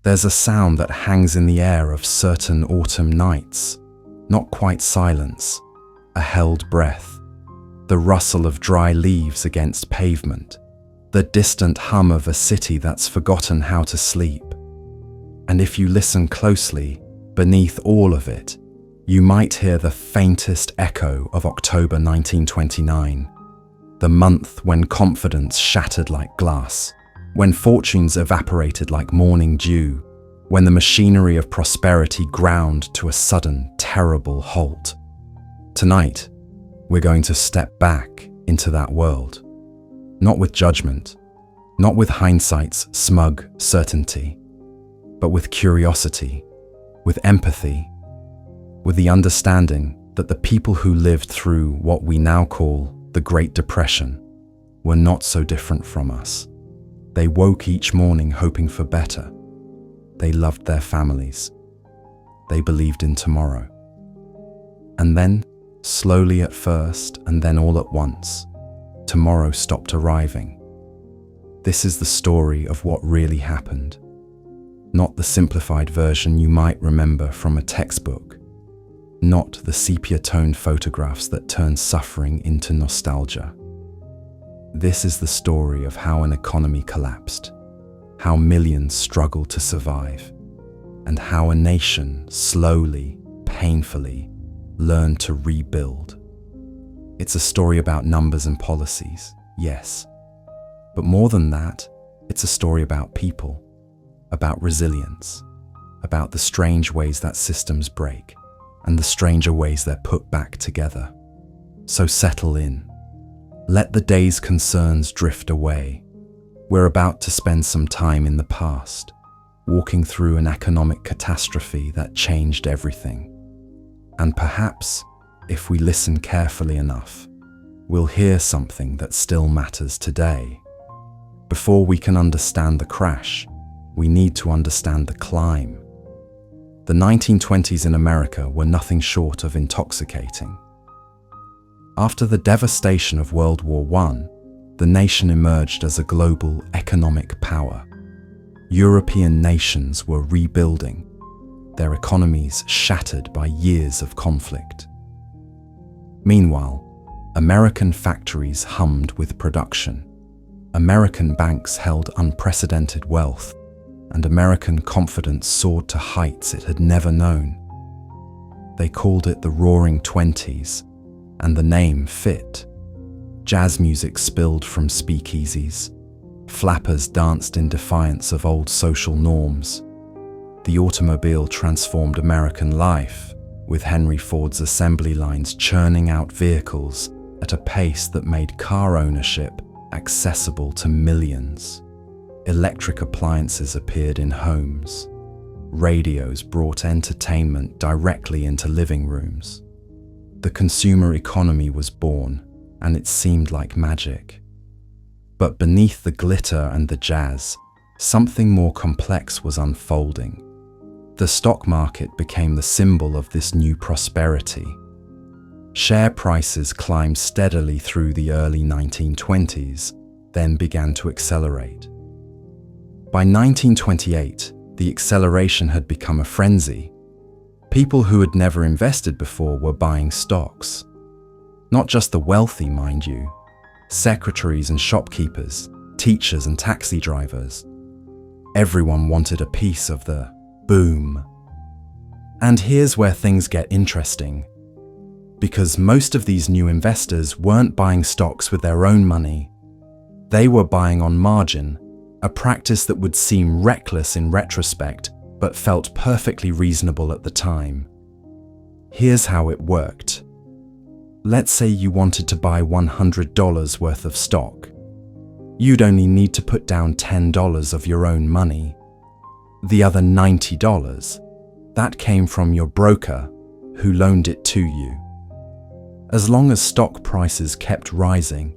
There's a sound that hangs in the air of certain autumn nights, not quite silence, a held breath, the rustle of dry leaves against pavement, the distant hum of a city that's forgotten how to sleep. And if you listen closely, beneath all of it, you might hear the faintest echo of October 1929, the month when confidence shattered like glass, when fortunes evaporated like morning dew, when the machinery of prosperity ground to a sudden, terrible halt. Tonight, we're going to step back into that world, not with judgment, not with hindsight's smug certainty, but with curiosity, with empathy, with the understanding that the people who lived through what we now call the Great Depression were not so different from us. They woke each morning hoping for better. They loved their families. They believed in tomorrow. And then, slowly at first and then all at once, tomorrow stopped arriving. This is the story of what really happened, not the simplified version you might remember from a textbook, not the sepia-toned photographs that turn suffering into nostalgia. This is the story of how an economy collapsed, how millions struggled to survive, and how a nation slowly, painfully, learned to rebuild. It's a story about numbers and policies, yes, but more than that, it's a story about people, about resilience, about the strange ways that systems break, and the stranger ways they're put back together. So settle in. Let the day's concerns drift away. We're about to spend some time in the past, walking through an economic catastrophe that changed everything. And perhaps, if we listen carefully enough, we'll hear something that still matters today. Before we can understand the crash, we need to understand the climb. The 1920s in America were nothing short of intoxicating. After the devastation of World War I, the nation emerged as a global economic power. European nations were rebuilding, their economies shattered by years of conflict. Meanwhile, American factories hummed with production. American banks held unprecedented wealth, and American confidence soared to heights it had never known. They called it the Roaring Twenties, and the name fit. Jazz music spilled from speakeasies. Flappers danced in defiance of old social norms. The automobile transformed American life, with Henry Ford's assembly lines churning out vehicles at a pace that made car ownership accessible to millions. Electric appliances appeared in homes. Radios brought entertainment directly into living rooms. The consumer economy was born, and it seemed like magic. But beneath the glitter and the jazz, something more complex was unfolding. The stock market became the symbol of this new prosperity. Share prices climbed steadily through the early 1920s, then began to accelerate. By 1928, the acceleration had become a frenzy. People who had never invested before were buying stocks. Not just the wealthy, mind you. Secretaries and shopkeepers, teachers and taxi drivers. Everyone wanted a piece of the boom. And here's where things get interesting. Because most of these new investors weren't buying stocks with their own money. They were buying on margin, a practice that would seem reckless in retrospect, but felt perfectly reasonable at the time. Here's how it worked. Let's say you wanted to buy $100 worth of stock. You'd only need to put down $10 of your own money. The other $90, that came from your broker, who loaned it to you. As long as stock prices kept rising,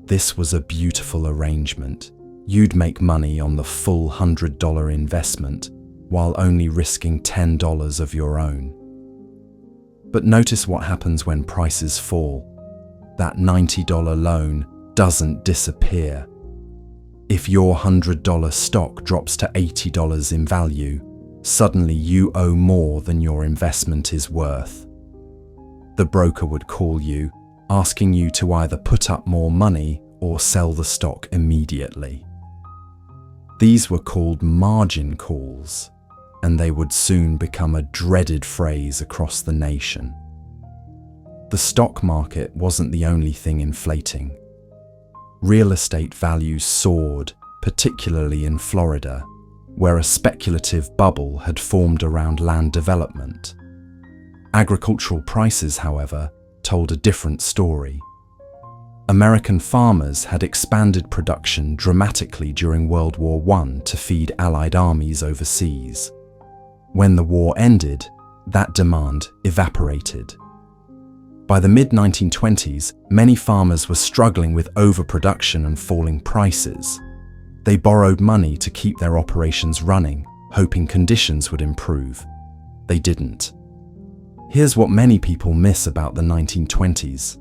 this was a beautiful arrangement. You'd make money on the full $100 investment, while only risking $10 of your own. But notice what happens when prices fall. That $90 loan doesn't disappear. If your $100 stock drops to $80 in value, suddenly you owe more than your investment is worth. The broker would call you, asking you to either put up more money or sell the stock immediately. These were called margin calls, and they would soon become a dreaded phrase across the nation. The stock market wasn't the only thing inflating. Real estate values soared, particularly in Florida, where a speculative bubble had formed around land development. Agricultural prices, however, told a different story. American farmers had expanded production dramatically during World War I to feed Allied armies overseas. When the war ended, that demand evaporated. By the mid-1920s, many farmers were struggling with overproduction and falling prices. They borrowed money to keep their operations running, hoping conditions would improve. They didn't. Here's what many people miss about the 1920s.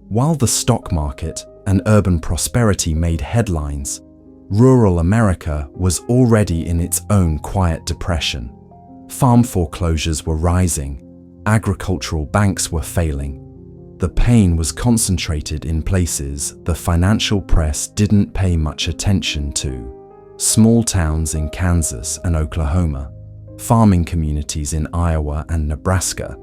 While the stock market and urban prosperity made headlines, rural America was already in its own quiet depression. Farm foreclosures were rising, agricultural banks were failing. The pain was concentrated in places the financial press didn't pay much attention to. Small towns in Kansas and Oklahoma, farming communities in Iowa and Nebraska.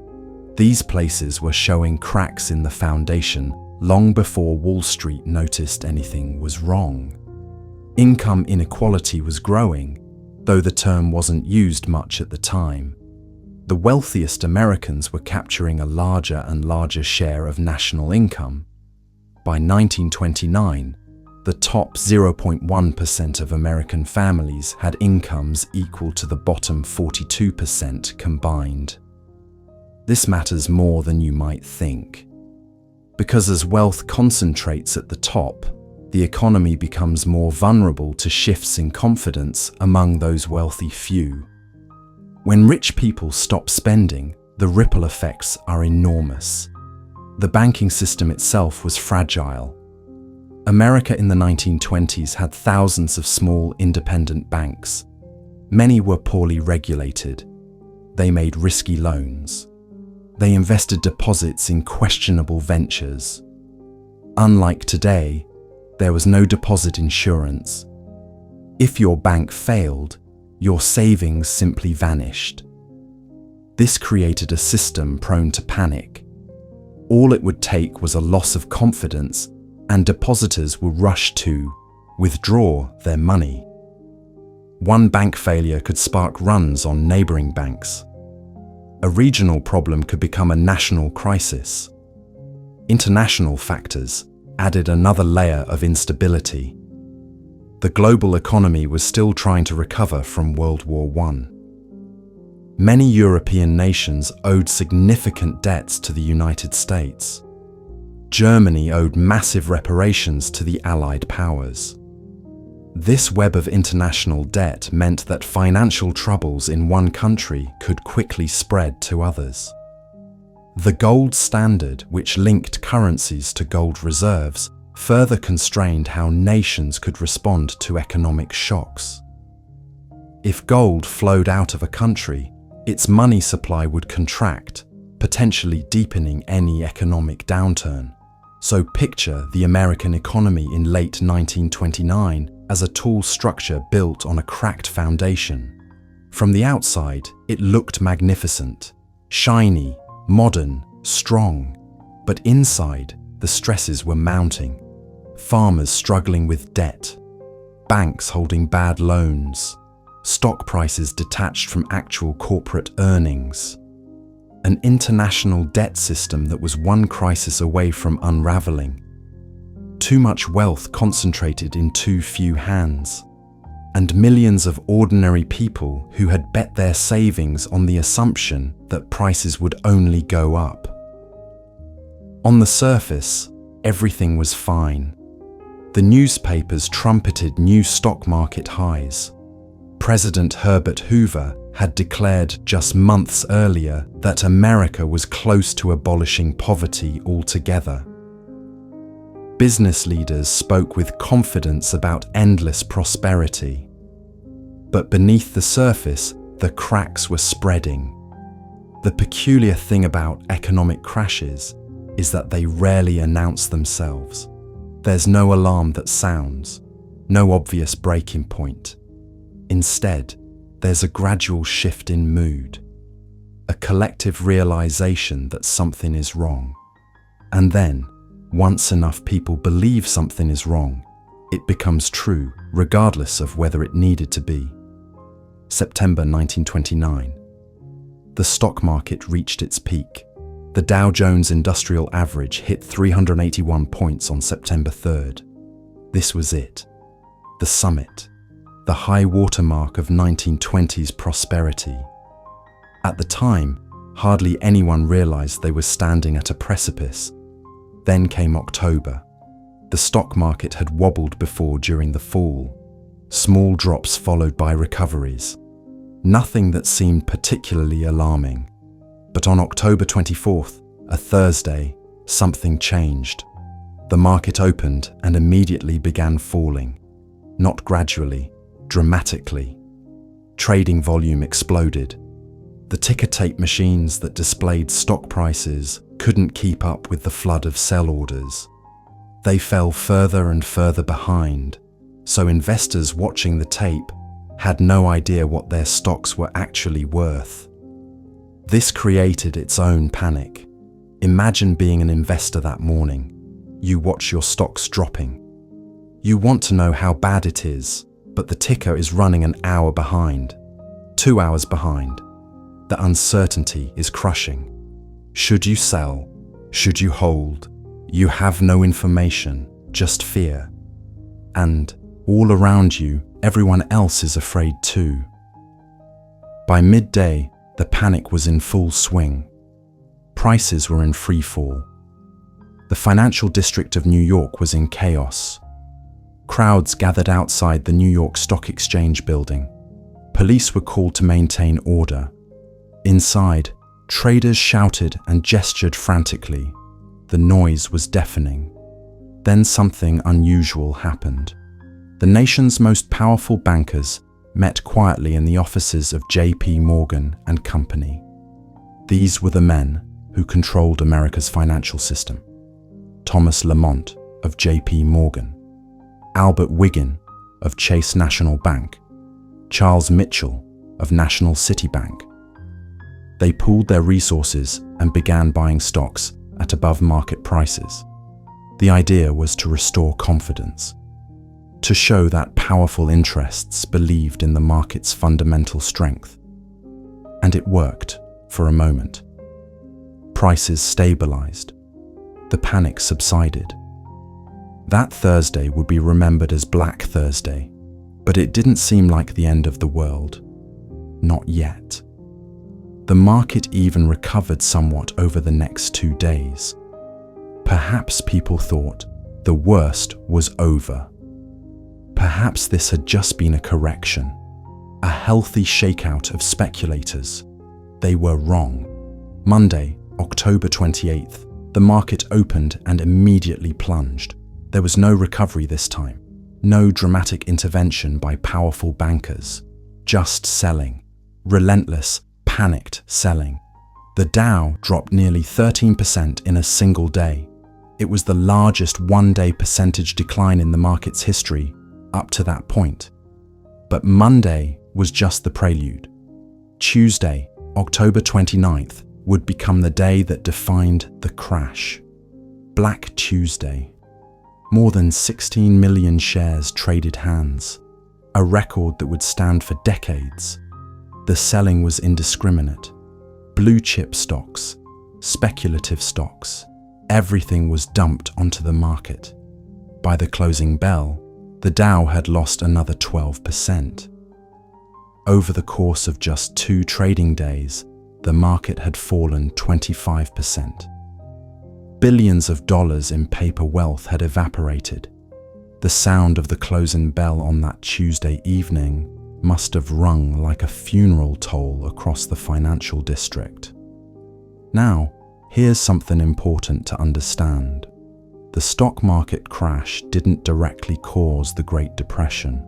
These places were showing cracks in the foundation long before Wall Street noticed anything was wrong. Income inequality was growing, though the term wasn't used much at the time. The wealthiest Americans were capturing a larger and larger share of national income. By 1929, the top 0.1% of American families had incomes equal to the bottom 42% combined. This matters more than you might think. Because as wealth concentrates at the top, the economy becomes more vulnerable to shifts in confidence among those wealthy few. When rich people stop spending, the ripple effects are enormous. The banking system itself was fragile. America in the 1920s had thousands of small independent banks. Many were poorly regulated. They made risky loans. They invested deposits in questionable ventures. Unlike today, there was no deposit insurance. If your bank failed, your savings simply vanished. This created a system prone to panic. All it would take was a loss of confidence, and depositors would rush to withdraw their money. One bank failure could spark runs on neighboring banks. A regional problem could become a national crisis. International factors added another layer of instability. The global economy was still trying to recover from World War I. Many European nations owed significant debts to the United States. Germany owed massive reparations to the Allied powers. This web of international debt meant that financial troubles in one country could quickly spread to others. The gold standard, which linked currencies to gold reserves, further constrained how nations could respond to economic shocks. If gold flowed out of a country, its money supply would contract, potentially deepening any economic downturn. So picture the American economy in late 1929 as a tall structure built on a cracked foundation. From the outside, it looked magnificent, shiny, modern, strong. But inside, the stresses were mounting. Farmers struggling with debt, banks holding bad loans, stock prices detached from actual corporate earnings. An international debt system that was one crisis away from unraveling. Too much wealth concentrated in too few hands, and millions of ordinary people who had bet their savings on the assumption that prices would only go up. On the surface, everything was fine. The newspapers trumpeted new stock market highs. President Herbert Hoover had declared just months earlier that America was close to abolishing poverty altogether. Business leaders spoke with confidence about endless prosperity. But beneath the surface, the cracks were spreading. The peculiar thing about economic crashes is that they rarely announce themselves. There's no alarm that sounds, no obvious breaking point. Instead, there's a gradual shift in mood, a collective realization that something is wrong. And then, once enough people believe something is wrong, it becomes true, regardless of whether it needed to be. September 1929. The stock market reached its peak. The Dow Jones Industrial Average hit 381 points on September 3rd. This was it. The summit. The high watermark of 1920s prosperity. At the time, hardly anyone realized they were standing at a precipice. Then came October. The stock market had wobbled before during the fall. Small drops followed by recoveries. Nothing that seemed particularly alarming. But on October 24th, a Thursday, something changed. The market opened and immediately began falling. Not gradually, dramatically. Trading volume exploded. The ticker tape machines that displayed stock prices couldn't keep up with the flood of sell orders. They fell further and further behind, so investors watching the tape had no idea what their stocks were actually worth. This created its own panic. Imagine being an investor that morning. You watch your stocks dropping. You want to know how bad it is, but the ticker is running an hour behind, 2 hours behind. The uncertainty is crushing. Should you sell? Should you hold? You have no information, just fear. And all around you, everyone else is afraid too. By midday, the panic was in full swing. Prices were in free fall. The financial district of New York was in chaos. Crowds gathered outside the New York Stock Exchange building. Police were called to maintain order. Inside, traders shouted and gestured frantically. The noise was deafening. Then something unusual happened. The nation's most powerful bankers met quietly in the offices of J.P. Morgan and Company. These were the men who controlled America's financial system. Thomas Lamont of J.P. Morgan, Albert Wiggin of Chase National Bank, Charles Mitchell of National City Bank. They pooled their resources and began buying stocks at above market prices. The idea was to restore confidence, to show that powerful interests believed in the market's fundamental strength. And it worked for a moment. Prices stabilized. The panic subsided. That Thursday would be remembered as Black Thursday, but it didn't seem like the end of the world. Not yet. The market even recovered somewhat over the next 2 days. Perhaps people thought the worst was over. Perhaps this had just been a correction, a healthy shakeout of speculators. They were wrong. Monday, October 28th, the market opened and immediately plunged. There was no recovery this time, no dramatic intervention by powerful bankers, just selling, relentless, panicked selling. The Dow dropped nearly 13% in a single day. It was the largest one-day percentage decline in the market's history up to that point. But Monday was just the prelude. Tuesday, October 29th, would become the day that defined the crash. Black Tuesday. More than 16 million shares traded hands, a record that would stand for decades. The selling was indiscriminate. Blue chip stocks, speculative stocks, everything was dumped onto the market. By the closing bell, the Dow had lost another 12%. Over the course of just 2 trading days, the market had fallen 25%. Billions of dollars in paper wealth had evaporated. The sound of the closing bell on that Tuesday evening must have rung like a funeral toll across the financial district. Now, here's something important to understand. The stock market crash didn't directly cause the Great Depression.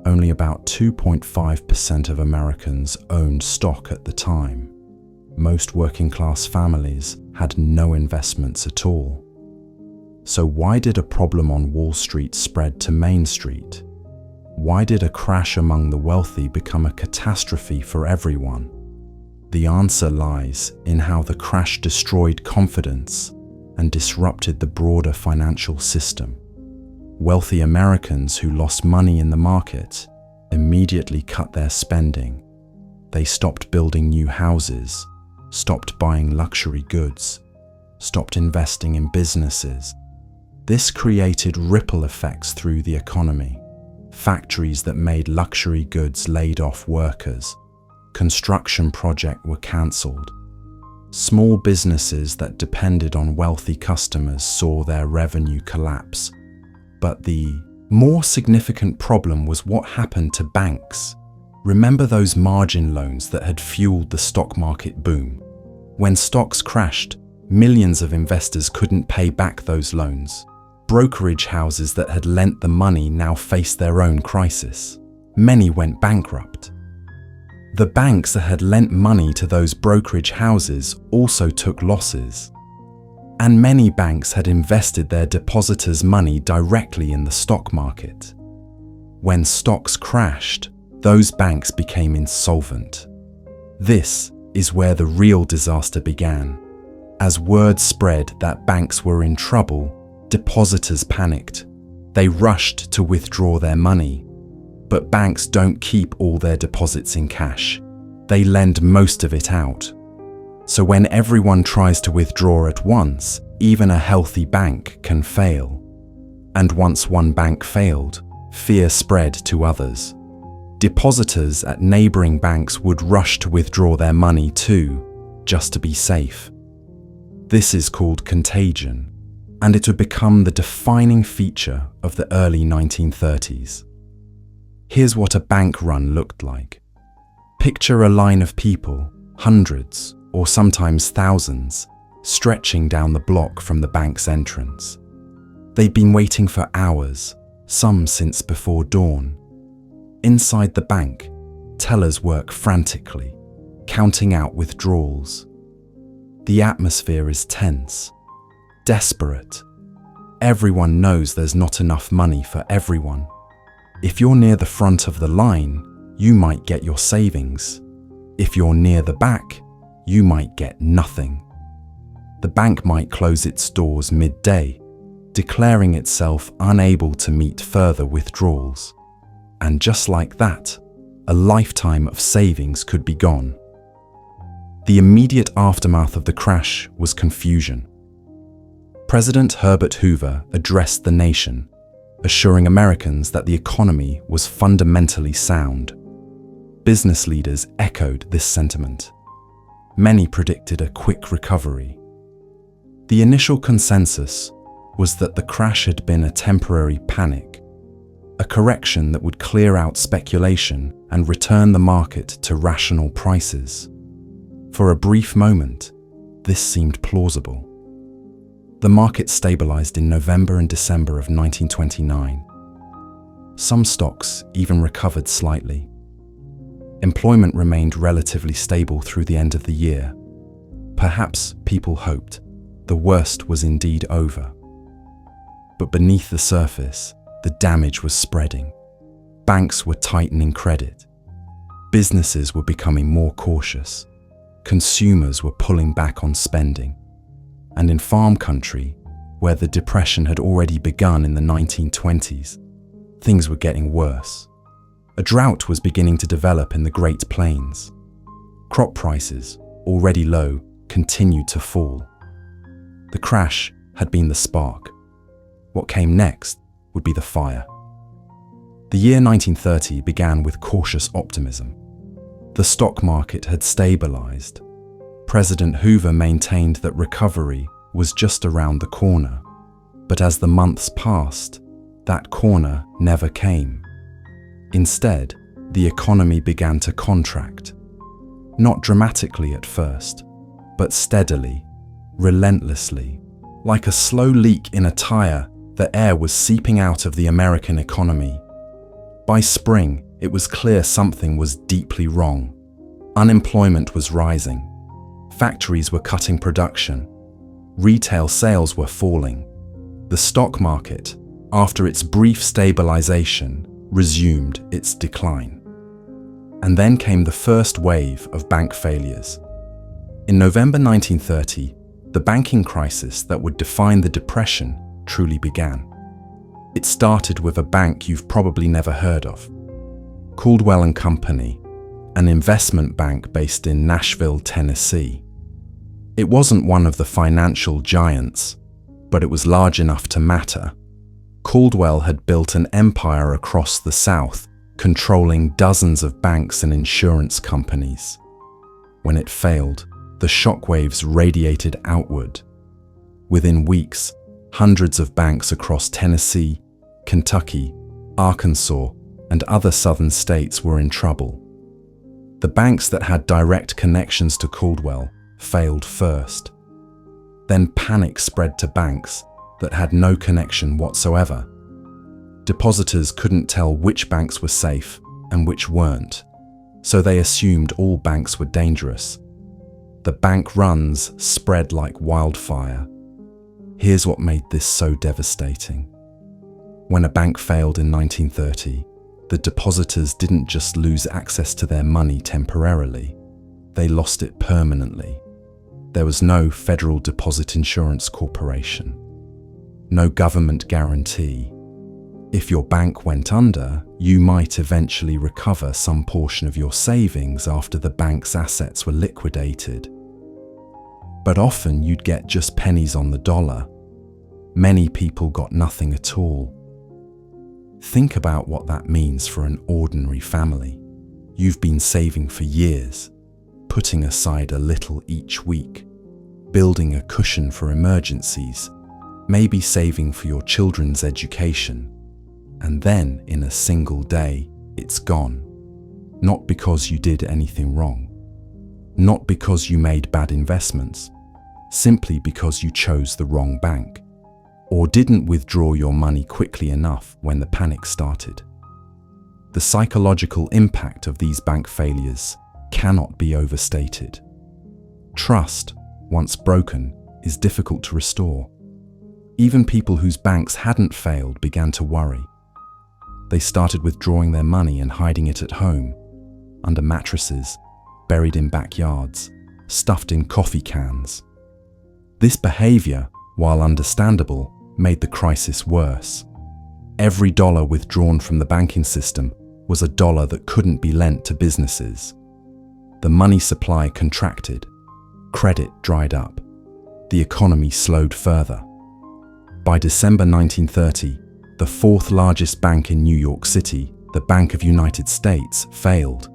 Only about 2.5% of Americans owned stock at the time. Most working-class families had no investments at all. So why did a problem on Wall Street spread to Main Street? Why did a crash among the wealthy become a catastrophe for everyone? The answer lies in how the crash destroyed confidence and disrupted the broader financial system. Wealthy Americans who lost money in the market immediately cut their spending. They stopped building new houses, stopped buying luxury goods, stopped investing in businesses. This created ripple effects through the economy. Factories that made luxury goods laid off workers. Construction projects were cancelled. Small businesses that depended on wealthy customers saw their revenue collapse. But the more significant problem was what happened to banks. Remember those margin loans that had fueled the stock market boom? When stocks crashed, millions of investors couldn't pay back those loans. Brokerage houses that had lent the money now faced their own crisis. Many went bankrupt. The banks that had lent money to those brokerage houses also took losses. And many banks had invested their depositors' money directly in the stock market. When stocks crashed, those banks became insolvent. This is where the real disaster began. As word spread that banks were in trouble, depositors panicked. They rushed to withdraw their money. But banks don't keep all their deposits in cash. They lend most of it out. So when everyone tries to withdraw at once, even a healthy bank can fail. And once one bank failed, fear spread to others. Depositors at neighboring banks would rush to withdraw their money too, just to be safe. This is called contagion, and it would become the defining feature of the early 1930s. Here's what a bank run looked like. Picture a line of people, hundreds or sometimes thousands, stretching down the block from the bank's entrance. They'd been waiting for hours, some since before dawn. Inside the bank, tellers work frantically, counting out withdrawals. The atmosphere is tense, desperate. Everyone knows there's not enough money for everyone. If you're near the front of the line, you might get your savings. If you're near the back, you might get nothing. The bank might close its doors midday, declaring itself unable to meet further withdrawals. And just like that, a lifetime of savings could be gone. The immediate aftermath of the crash was confusion. President Herbert Hoover addressed the nation, assuring Americans that the economy was fundamentally sound. Business leaders echoed this sentiment. Many predicted a quick recovery. The initial consensus was that the crash had been a temporary panic, a correction that would clear out speculation and return the market to rational prices. For a brief moment, this seemed plausible. The market stabilized in November and December of 1929. Some stocks even recovered slightly. Employment remained relatively stable through the end of the year. Perhaps people hoped the worst was indeed over. But beneath the surface, the damage was spreading. Banks were tightening credit. Businesses were becoming more cautious. Consumers were pulling back on spending. And in farm country, where the depression had already begun in the 1920s, things were getting worse. A drought was beginning to develop in the Great Plains. Crop prices, already low, continued to fall. The crash had been the spark. What came next would be the fire. The year 1930 began with cautious optimism. The stock market had stabilized. President Hoover maintained that recovery was just around the corner. But as the months passed, that corner never came. Instead, the economy began to contract. Not dramatically at first, but steadily, relentlessly. Like a slow leak in a tire, the air was seeping out of the American economy. By spring, it was clear something was deeply wrong. Unemployment was rising. Factories were cutting production. Retail sales were falling. The stock market, after its brief stabilization, resumed its decline. And then came the first wave of bank failures. In November 1930, the banking crisis that would define the Depression truly began. It started with a bank you've probably never heard of, Caldwell & Company, an investment bank based in Nashville, Tennessee. It wasn't one of the financial giants, but it was large enough to matter. Caldwell had built an empire across the South, controlling dozens of banks and insurance companies. When it failed, the shockwaves radiated outward. Within weeks, hundreds of banks across Tennessee, Kentucky, Arkansas, and other southern states were in trouble. The banks that had direct connections to Caldwell failed first. Then panic spread to banks that had no connection whatsoever. Depositors couldn't tell which banks were safe and which weren't, so they assumed all banks were dangerous. The bank runs spread like wildfire. Here's what made this so devastating. When a bank failed in 1930, the depositors didn't just lose access to their money temporarily, they lost it permanently. There was no Federal Deposit Insurance Corporation, no government guarantee. If your bank went under, you might eventually recover some portion of your savings after the bank's assets were liquidated. But often you'd get just pennies on the dollar. Many people got nothing at all. Think about what that means for an ordinary family. You've been saving for years, putting aside a little each week, building a cushion for emergencies, maybe saving for your children's education. And then, in a single day, it's gone. Not because you did anything wrong. Not because you made bad investments. Simply because you chose the wrong bank. Or didn't withdraw your money quickly enough when the panic started. The psychological impact of these bank failures cannot be overstated. Trust, once broken, is difficult to restore. Even people whose banks hadn't failed began to worry. They started withdrawing their money and hiding it at home, under mattresses, buried in backyards, stuffed in coffee cans. This behavior, while understandable, made the crisis worse. Every dollar withdrawn from the banking system was a dollar that couldn't be lent to businesses. The money supply contracted, credit dried up, the economy slowed further. By December 1930, the fourth largest bank in New York City, the Bank of United States, failed.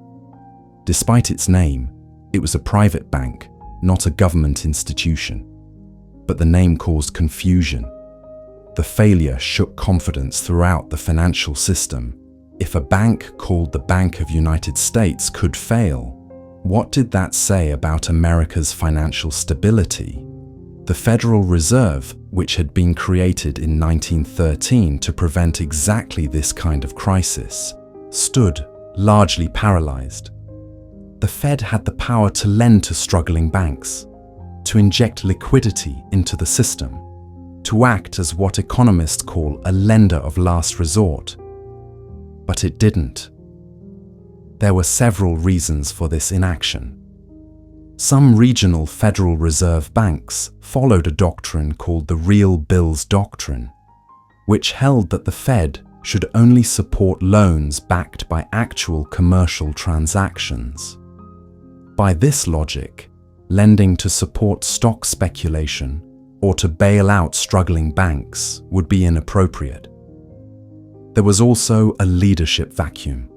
Despite its name, it was a private bank, not a government institution. But the name caused confusion. The failure shook confidence throughout the financial system. If a bank called the Bank of United States could fail, what did that say about America's financial stability? The Federal Reserve, which had been created in 1913 to prevent exactly this kind of crisis, stood largely paralyzed. The Fed had the power to lend to struggling banks, to inject liquidity into the system, to act as what economists call a lender of last resort. But it didn't. There were several reasons for this inaction. Some regional Federal Reserve banks followed a doctrine called the Real Bills Doctrine, which held that the Fed should only support loans backed by actual commercial transactions. By this logic, lending to support stock speculation or to bail out struggling banks would be inappropriate. There was also a leadership vacuum.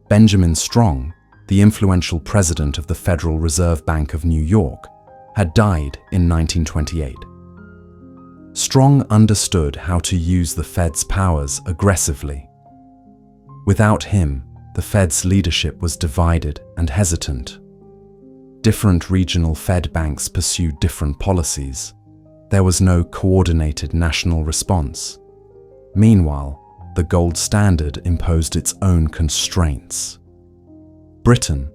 Benjamin Strong, the influential president of the Federal Reserve Bank of New York, had died in 1928. Strong understood how to use the Fed's powers aggressively. Without him, the Fed's leadership was divided and hesitant. Different regional Fed banks pursued different policies. There was no coordinated national response. Meanwhile, the gold standard imposed its own constraints. Britain,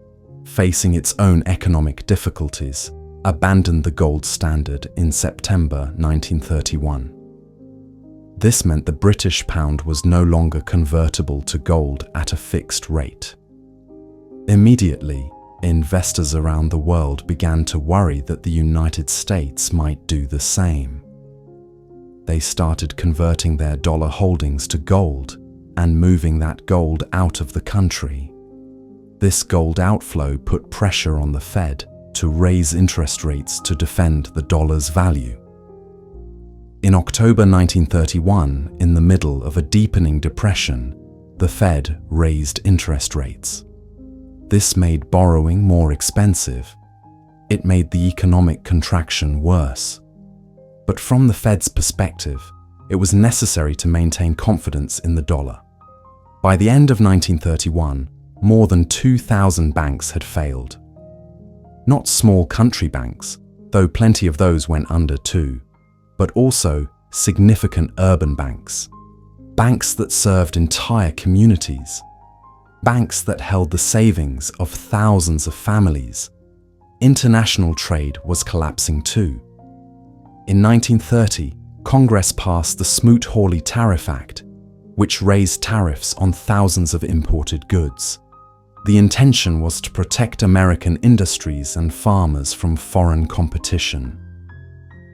facing its own economic difficulties, abandoned the gold standard in September 1931. This meant the British pound was no longer convertible to gold at a fixed rate. Immediately, investors around the world began to worry that the United States might do the same. They started converting their dollar holdings to gold and moving that gold out of the country. This gold outflow put pressure on the Fed to raise interest rates to defend the dollar's value. In October 1931, in the middle of a deepening depression, the Fed raised interest rates. This made borrowing more expensive. It made the economic contraction worse. But from the Fed's perspective, it was necessary to maintain confidence in the dollar. By the end of 1931, more than 2,000 banks had failed. Not small country banks, though plenty of those went under too, but also significant urban banks. Banks that served entire communities. Banks that held the savings of thousands of families. International trade was collapsing too. In 1930, Congress passed the Smoot-Hawley Tariff Act, which raised tariffs on thousands of imported goods. The intention was to protect American industries and farmers from foreign competition.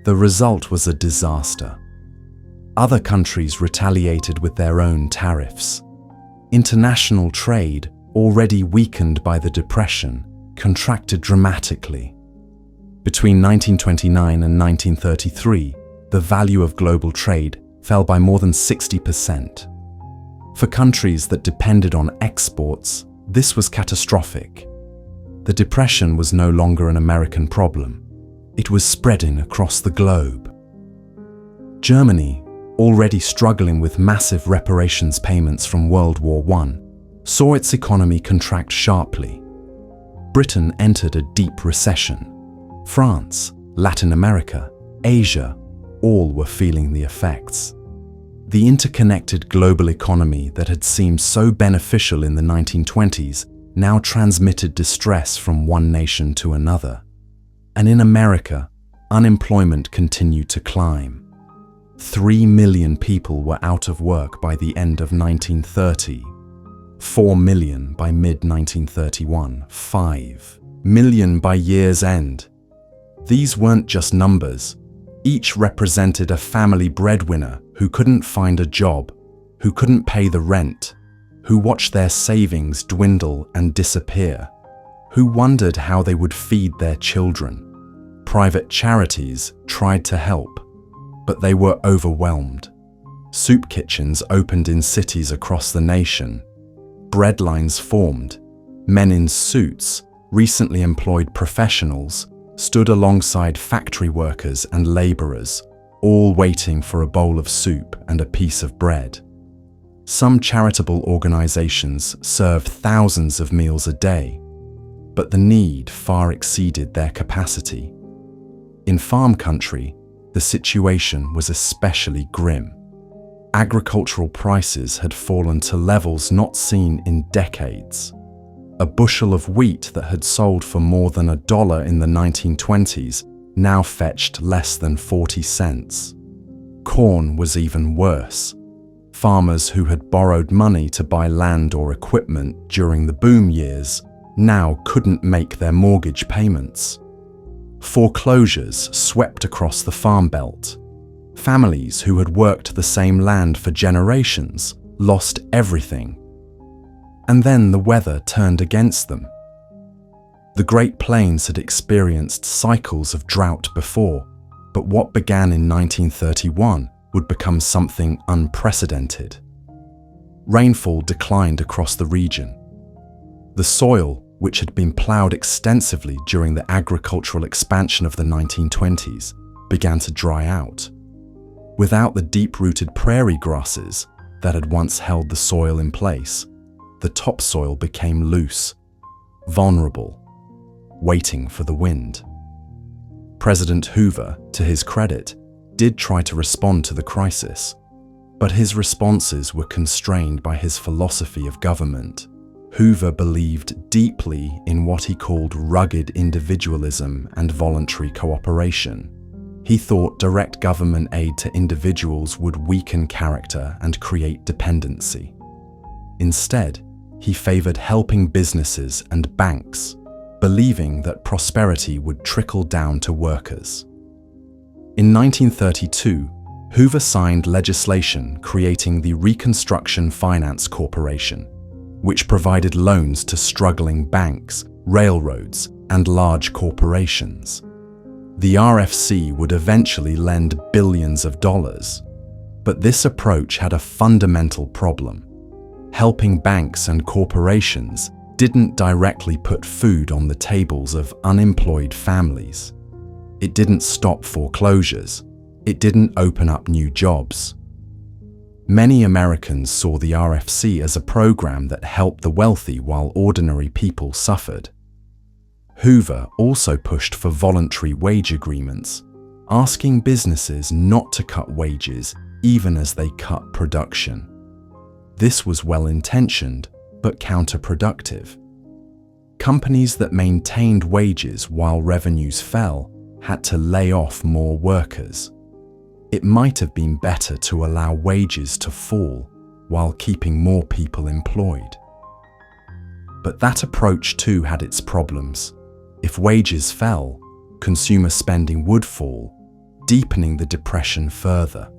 The result was a disaster. Other countries retaliated with their own tariffs. International trade, already weakened by the Depression, contracted dramatically. Between 1929 and 1933, the value of global trade fell by more than 60%. For countries that depended on exports, this was catastrophic. The Depression was no longer an American problem. It was spreading across the globe. Germany, already struggling with massive reparations payments from World War I, saw its economy contract sharply. Britain entered a deep recession. France, Latin America, Asia, all were feeling the effects. The interconnected global economy that had seemed so beneficial in the 1920s now transmitted distress from one nation to another. And in America, unemployment continued to climb. 3 million people were out of work by the end of 1930, 4 million by mid-1931, 5 million by year's end. These weren't just numbers. Each represented a family breadwinner who couldn't find a job, who couldn't pay the rent, who watched their savings dwindle and disappear, who wondered how they would feed their children. Private charities tried to help, but they were overwhelmed. Soup kitchens opened in cities across the nation. Bread lines formed. Men in suits, recently employed professionals, stood alongside factory workers and laborers, all waiting for a bowl of soup and a piece of bread. Some charitable organizations served thousands of meals a day, but the need far exceeded their capacity. In farm country, the situation was especially grim. Agricultural prices had fallen to levels not seen in decades. A bushel of wheat that had sold for more than $1 in the 1920s now fetched less than 40 cents. Corn was even worse. Farmers who had borrowed money to buy land or equipment during the boom years now couldn't make their mortgage payments. Foreclosures swept across the farm belt. Families who had worked the same land for generations lost everything. And then the weather turned against them. The Great Plains had experienced cycles of drought before, but what began in 1931 would become something unprecedented. Rainfall declined across the region. The soil, which had been ploughed extensively during the agricultural expansion of the 1920s, began to dry out. Without the deep-rooted prairie grasses that had once held the soil in place, the topsoil became loose, vulnerable, waiting for the wind. President Hoover, to his credit, did try to respond to the crisis, but his responses were constrained by his philosophy of government. Hoover believed deeply in what he called rugged individualism and voluntary cooperation. He thought direct government aid to individuals would weaken character and create dependency. Instead, he favored helping businesses and banks, believing that prosperity would trickle down to workers. In 1932, Hoover signed legislation creating the Reconstruction Finance Corporation, which provided loans to struggling banks, railroads, and large corporations. The RFC would eventually lend billions of dollars, but this approach had a fundamental problem. Helping banks and corporations didn't directly put food on the tables of unemployed families. It didn't stop foreclosures. It didn't open up new jobs. Many Americans saw the RFC as a program that helped the wealthy while ordinary people suffered. Hoover also pushed for voluntary wage agreements, asking businesses not to cut wages even as they cut production. This was well-intentioned, but counterproductive. Companies that maintained wages while revenues fell had to lay off more workers. It might have been better to allow wages to fall while keeping more people employed. But that approach too had its problems. If wages fell, consumer spending would fall, deepening the depression further.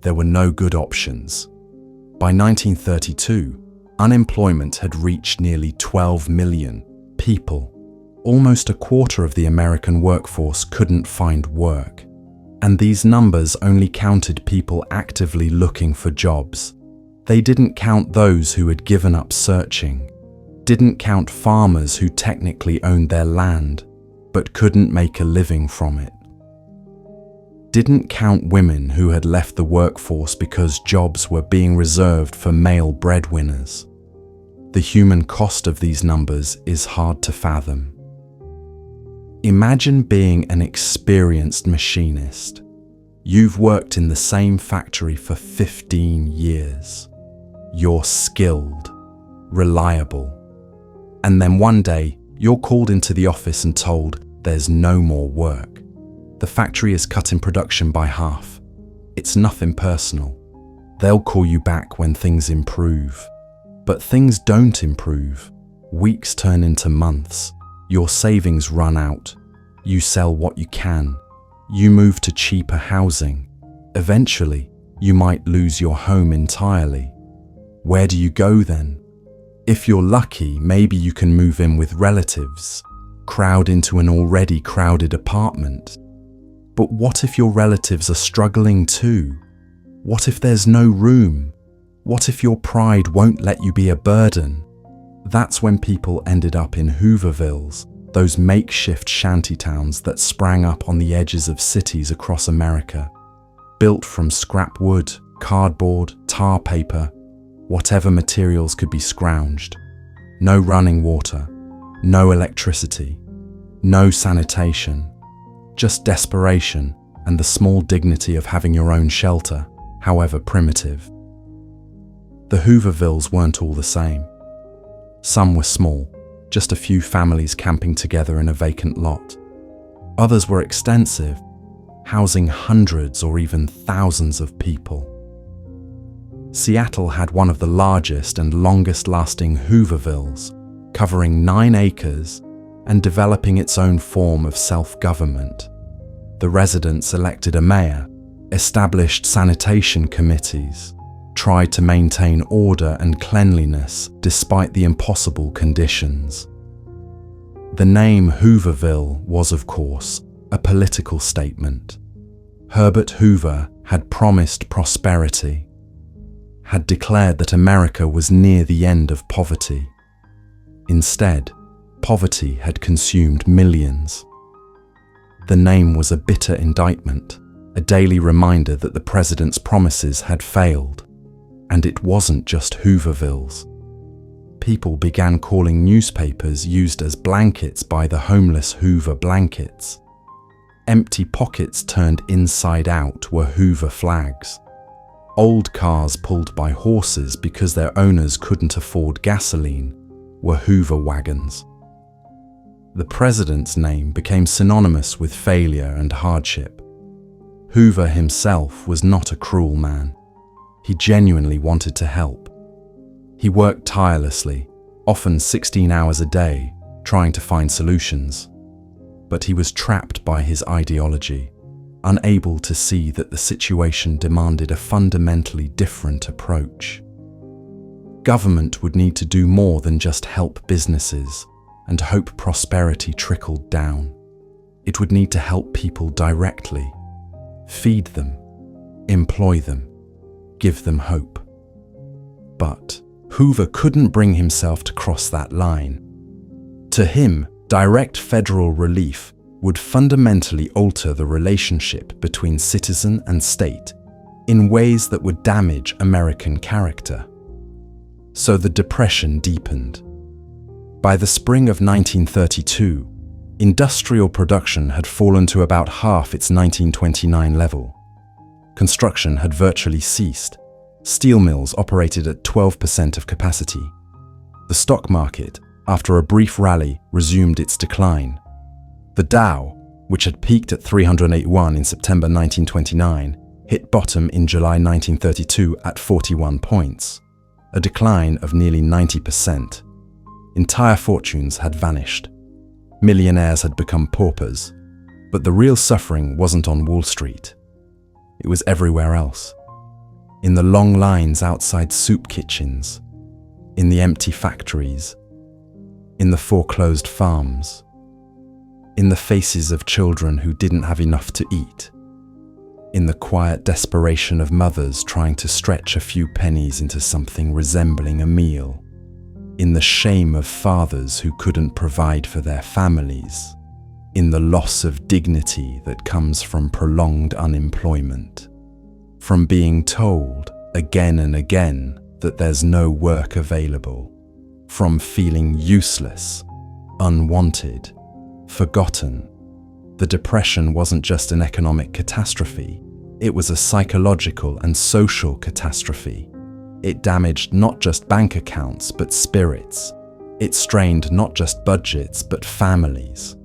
There were no good options. By 1932, unemployment had reached nearly 12 million people. Almost a quarter of the American workforce couldn't find work. And these numbers only counted people actively looking for jobs. They didn't count those who had given up searching, didn't count farmers who technically owned their land, but couldn't make a living from it. Didn't count women who had left the workforce because jobs were being reserved for male breadwinners. The human cost of these numbers is hard to fathom. Imagine being an experienced machinist. You've worked in the same factory for 15 years. You're skilled, reliable. And then one day, you're called into the office and told there's no more work. The factory is cutting production by half. It's nothing personal. They'll call you back when things improve. But things don't improve. Weeks turn into months. Your savings run out. You sell what you can. You move to cheaper housing. Eventually, you might lose your home entirely. Where do you go then? If you're lucky, maybe you can move in with relatives, crowd into an already crowded apartment. But what if your relatives are struggling too? What if there's no room? What if your pride won't let you be a burden? That's when people ended up in Hoovervilles, those makeshift shantytowns that sprang up on the edges of cities across America, built from scrap wood, cardboard, tar paper, whatever materials could be scrounged. No running water, no electricity, no sanitation, just desperation and the small dignity of having your own shelter, however primitive. The Hoovervilles weren't all the same. Some were small, just a few families camping together in a vacant lot. Others were extensive, housing hundreds or even thousands of people. Seattle had one of the largest and longest-lasting Hoovervilles, covering 9 acres and developing its own form of self-government. The residents elected a mayor, established sanitation committees, tried to maintain order and cleanliness despite the impossible conditions. The name Hooverville was, of course, a political statement. Herbert Hoover had promised prosperity, had declared that America was near the end of poverty. Instead, poverty had consumed millions. The name was a bitter indictment, a daily reminder that the president's promises had failed. And it wasn't just Hoovervilles. People began calling newspapers used as blankets by the homeless Hoover blankets. Empty pockets turned inside out were Hoover flags. Old cars pulled by horses because their owners couldn't afford gasoline were Hoover wagons. The president's name became synonymous with failure and hardship. Hoover himself was not a cruel man. He genuinely wanted to help. He worked tirelessly, often 16 hours a day, trying to find solutions. But he was trapped by his ideology, unable to see that the situation demanded a fundamentally different approach. Government would need to do more than just help businesses and hope prosperity trickled down. It would need to help people directly, feed them, employ them, give them hope. But Hoover couldn't bring himself to cross that line. To him, direct federal relief would fundamentally alter the relationship between citizen and state in ways that would damage American character. So the Depression deepened. By the spring of 1932, industrial production had fallen to about half its 1929 level. Construction had virtually ceased. Steel mills operated at 12% of capacity. The stock market, after a brief rally, resumed its decline. The Dow, which had peaked at 381 in September 1929, hit bottom in July 1932 at 41 points, a decline of nearly 90%. Entire fortunes had vanished. Millionaires had become paupers. But the real suffering wasn't on Wall Street. It was everywhere else. In the long lines outside soup kitchens, in the empty factories, in the foreclosed farms, in the faces of children who didn't have enough to eat, in the quiet desperation of mothers trying to stretch a few pennies into something resembling a meal, in the shame of fathers who couldn't provide for their families, in the loss of dignity that comes from prolonged unemployment, from being told again and again that there's no work available, from feeling useless, unwanted, forgotten. The Depression wasn't just an economic catastrophe, it was a psychological and social catastrophe. It damaged not just bank accounts but spirits. It strained not just budgets but families.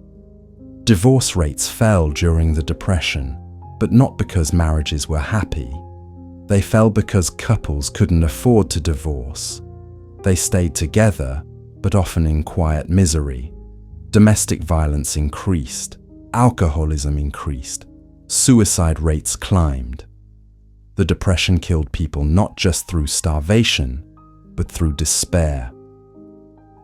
Divorce rates fell during the Depression, but not because marriages were happy. They fell because couples couldn't afford to divorce. They stayed together, but often in quiet misery. Domestic violence increased, alcoholism increased, suicide rates climbed. The Depression killed people not just through starvation, but through despair.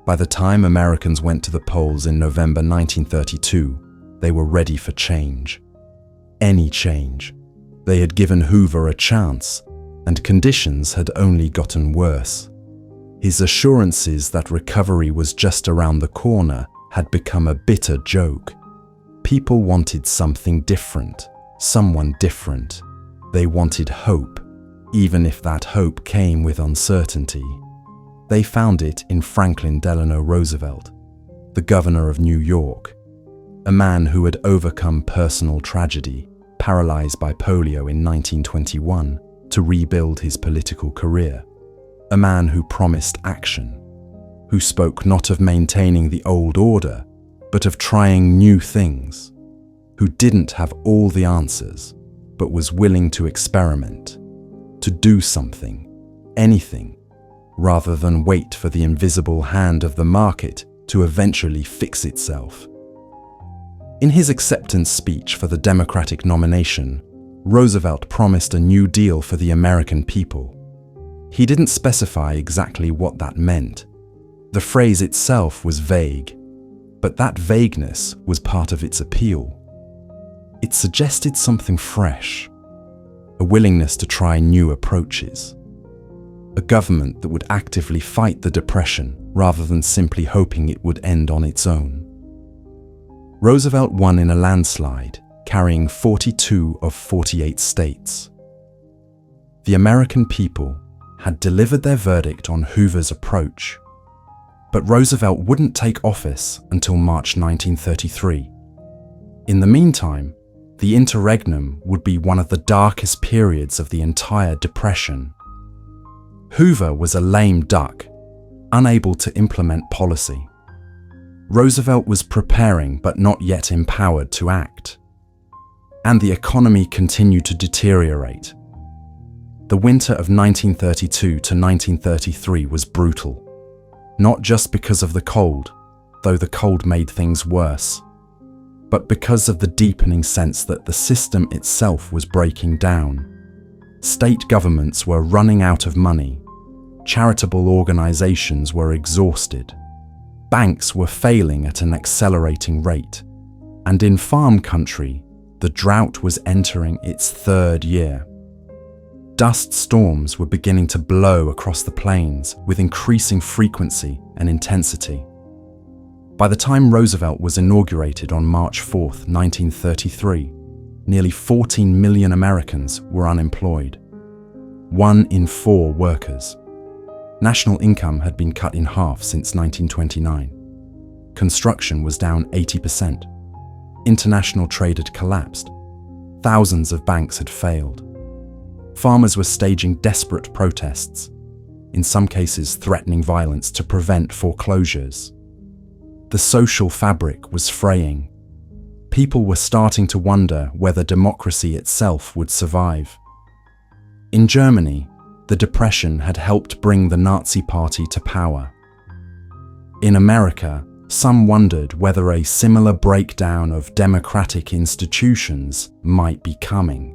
By the time Americans went to the polls in November 1932, they were ready for change. Any change. They had given Hoover a chance, and conditions had only gotten worse. His assurances that recovery was just around the corner had become a bitter joke. People wanted something different, someone different. They wanted hope, even if that hope came with uncertainty. They found it in Franklin Delano Roosevelt, the governor of New York, a man who had overcome personal tragedy, paralyzed by polio in 1921, to rebuild his political career. A man who promised action, who spoke not of maintaining the old order, but of trying new things, who didn't have all the answers, but was willing to experiment, to do something, anything, rather than wait for the invisible hand of the market to eventually fix itself. In his acceptance speech for the Democratic nomination, Roosevelt promised a New Deal for the American people. He didn't specify exactly what that meant. The phrase itself was vague, but that vagueness was part of its appeal. It suggested something fresh, a willingness to try new approaches, a government that would actively fight the Depression rather than simply hoping it would end on its own. Roosevelt won in a landslide, carrying 42 of 48 states. The American people had delivered their verdict on Hoover's approach, but Roosevelt wouldn't take office until March 1933. In the meantime, The interregnum would be one of the darkest periods of the entire Depression. Hoover was a lame duck, unable to implement policy. Roosevelt was preparing but not yet empowered to act. And the economy continued to deteriorate. The winter of 1932 to 1933 was brutal. Not just because of the cold, though the cold made things worse, but because of the deepening sense that the system itself was breaking down. State governments were running out of money. Charitable organizations were exhausted. Banks were failing at an accelerating rate. And in farm country, the drought was entering its third year. Dust storms were beginning to blow across the plains with increasing frequency and intensity. By the time Roosevelt was inaugurated on March 4, 1933, nearly 14 million Americans were unemployed. 1 in 4 workers. National income had been cut in half since 1929. Construction was down 80%. International trade had collapsed. Thousands of banks had failed. Farmers were staging desperate protests, in some cases threatening violence to prevent foreclosures. The social fabric was fraying. People were starting to wonder whether democracy itself would survive. In Germany, the Depression had helped bring the Nazi Party to power. In America, some wondered whether a similar breakdown of democratic institutions might be coming.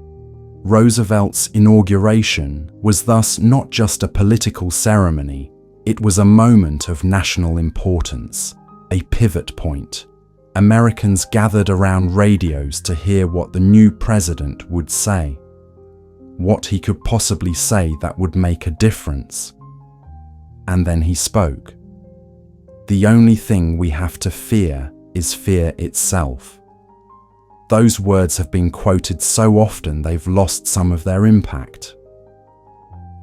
Roosevelt's inauguration was thus not just a political ceremony, it was a moment of national importance. A pivot point. Americans gathered around radios to hear what the new president would say. What he could possibly say that would make a difference. And then he spoke. The only thing we have to fear is fear itself. Those words have been quoted so often they've lost some of their impact.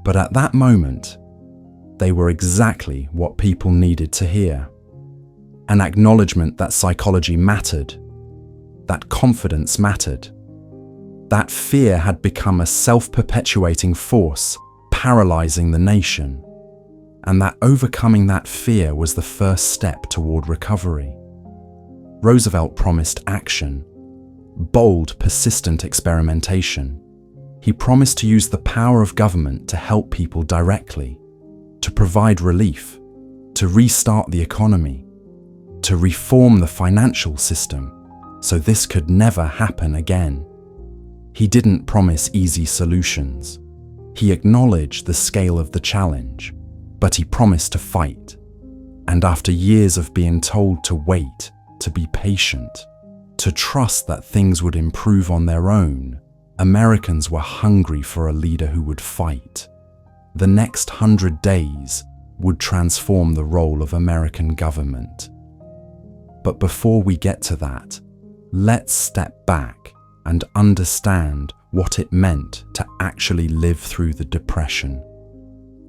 But at that moment, they were exactly what people needed to hear. An acknowledgement that psychology mattered, that confidence mattered, that fear had become a self-perpetuating force, paralyzing the nation, and that overcoming that fear was the first step toward recovery. Roosevelt promised action, bold, persistent experimentation. He promised to use the power of government to help people directly, to provide relief, to restart the economy, to reform the financial system so this could never happen again. He didn't promise easy solutions. He acknowledged the scale of the challenge, but he promised to fight. And after years of being told to wait, to be patient, to trust that things would improve on their own, Americans were hungry for a leader who would fight. The next 100 days would transform the role of American government. But before we get to that, let's step back and understand what it meant to actually live through the Depression.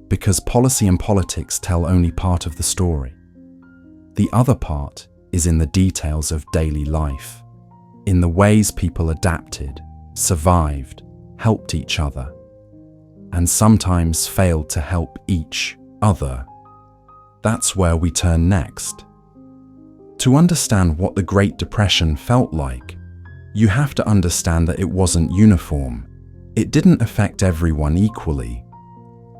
Because policy and politics tell only part of the story. The other part is in the details of daily life, in the ways people adapted, survived, helped each other, and sometimes failed to help each other. That's where we turn next. To understand what the Great Depression felt like, you have to understand that it wasn't uniform. It didn't affect everyone equally.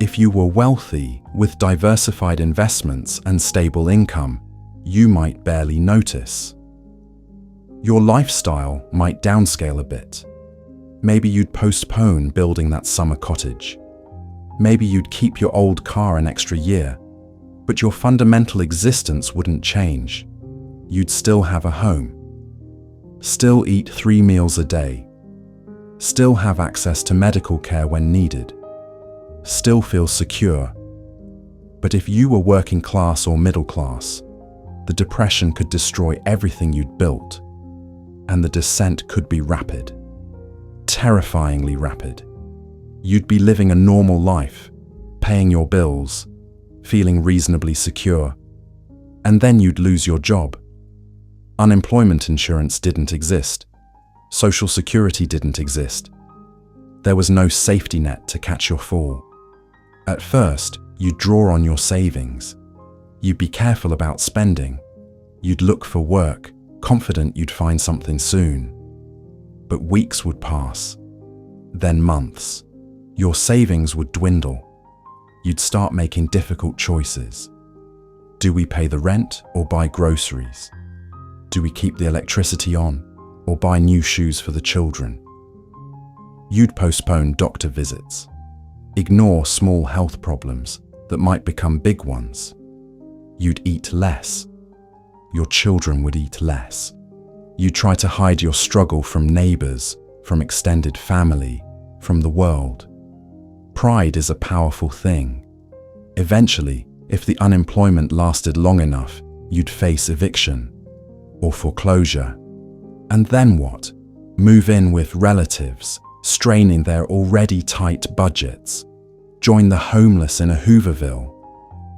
If you were wealthy, with diversified investments and stable income, you might barely notice. Your lifestyle might downscale a bit. Maybe you'd postpone building that summer cottage. Maybe you'd keep your old car an extra year, but your fundamental existence wouldn't change. You'd still have a home. Still eat 3 meals a day. Still have access to medical care when needed. Still feel secure. But if you were working class or middle class, the Depression could destroy everything you'd built, and the descent could be rapid. Terrifyingly rapid. You'd be living a normal life, paying your bills, feeling reasonably secure, and then you'd lose your job. Unemployment insurance didn't exist. Social security didn't exist. There was no safety net to catch your fall. At first, you'd draw on your savings. You'd be careful about spending. You'd look for work, confident you'd find something soon. But weeks would pass, then months. Your savings would dwindle. You'd start making difficult choices. Do we pay the rent or buy groceries? Do we keep the electricity on or buy new shoes for the children? You'd postpone doctor visits, ignore small health problems that might become big ones. You'd eat less. Your children would eat less. You'd try to hide your struggle from neighbors, from extended family, from the world. Pride is a powerful thing. Eventually, if the unemployment lasted long enough, you'd face eviction or foreclosure. And then what? Move in with relatives, straining their already tight budgets. Join the homeless in a Hooverville.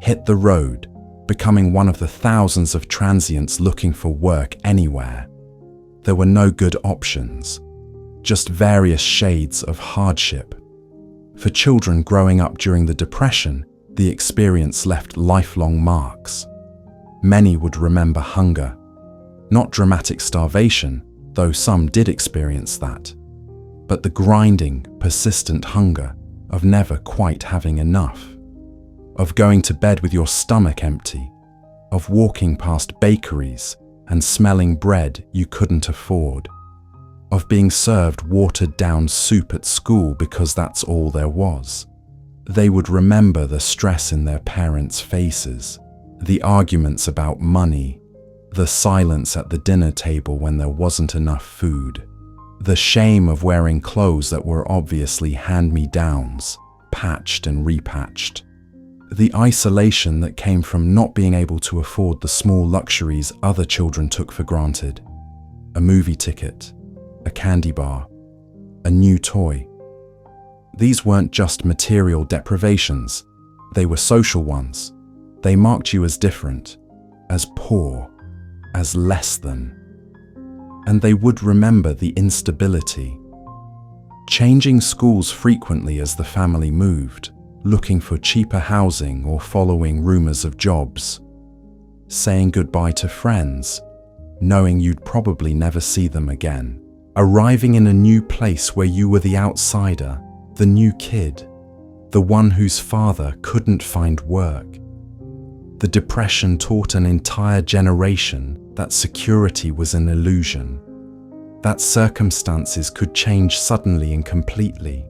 Hit the road, becoming one of the thousands of transients looking for work anywhere. There were no good options, just various shades of hardship. For children growing up during the Depression, the experience left lifelong marks. Many would remember hunger, not dramatic starvation, though some did experience that, but the grinding, persistent hunger of never quite having enough, of going to bed with your stomach empty, of walking past bakeries and smelling bread you couldn't afford, of being served watered-down soup at school because that's all there was. They would remember the stress in their parents' faces, the arguments about money, the silence at the dinner table when there wasn't enough food, the shame of wearing clothes that were obviously hand-me-downs, patched and repatched, the isolation that came from not being able to afford the small luxuries other children took for granted, a movie ticket, a candy bar, a new toy. These weren't just material deprivations, they were social ones. They marked you as different, as poor, as less than. And they would remember the instability. Changing schools frequently as the family moved, looking for cheaper housing or following rumors of jobs. Saying goodbye to friends, knowing you'd probably never see them again. Arriving in a new place where you were the outsider, the new kid, the one whose father couldn't find work. The Depression taught an entire generation that security was an illusion, that circumstances could change suddenly and completely,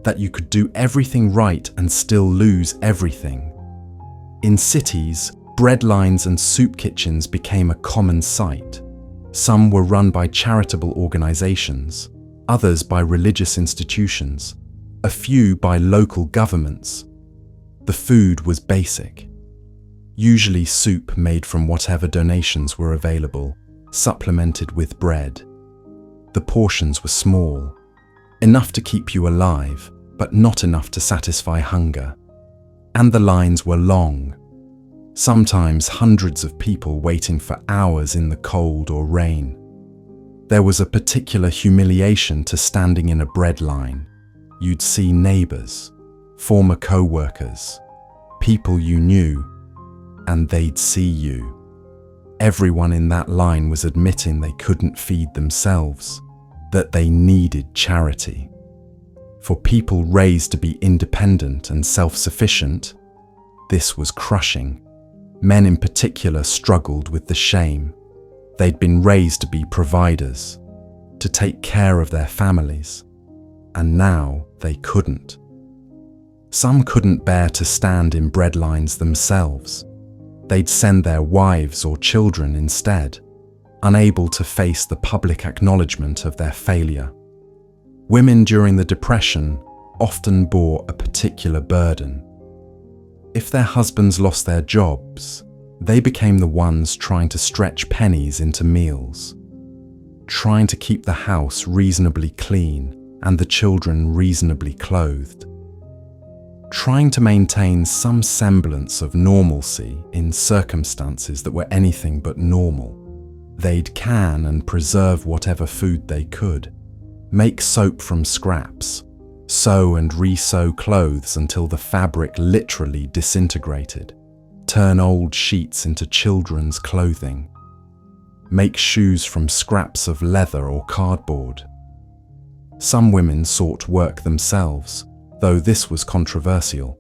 that you could do everything right and still lose everything. In cities, bread lines and soup kitchens became a common sight. Some were run by charitable organizations, others by religious institutions, a few by local governments. The food was basic. Usually soup made from whatever donations were available, supplemented with bread. The portions were small, enough to keep you alive, but not enough to satisfy hunger. And the lines were long, sometimes hundreds of people waiting for hours in the cold or rain. There was a particular humiliation to standing in a bread line. You'd see neighbors, former co-workers, people you knew, and they'd see you. Everyone in that line was admitting they couldn't feed themselves, that they needed charity. For people raised to be independent and self-sufficient, this was crushing. Men in particular struggled with the shame. They'd been raised to be providers, to take care of their families, and now they couldn't. Some couldn't bear to stand in bread lines themselves. They'd send their wives or children instead, unable to face the public acknowledgement of their failure. Women during the Depression often bore a particular burden. If their husbands lost their jobs, they became the ones trying to stretch pennies into meals, trying to keep the house reasonably clean and the children reasonably clothed, trying to maintain some semblance of normalcy in circumstances that were anything but normal. They'd can and preserve whatever food they could, make soap from scraps, sew and re-sew clothes until the fabric literally disintegrated, turn old sheets into children's clothing, make shoes from scraps of leather or cardboard. Some women sought work themselves, though this was controversial.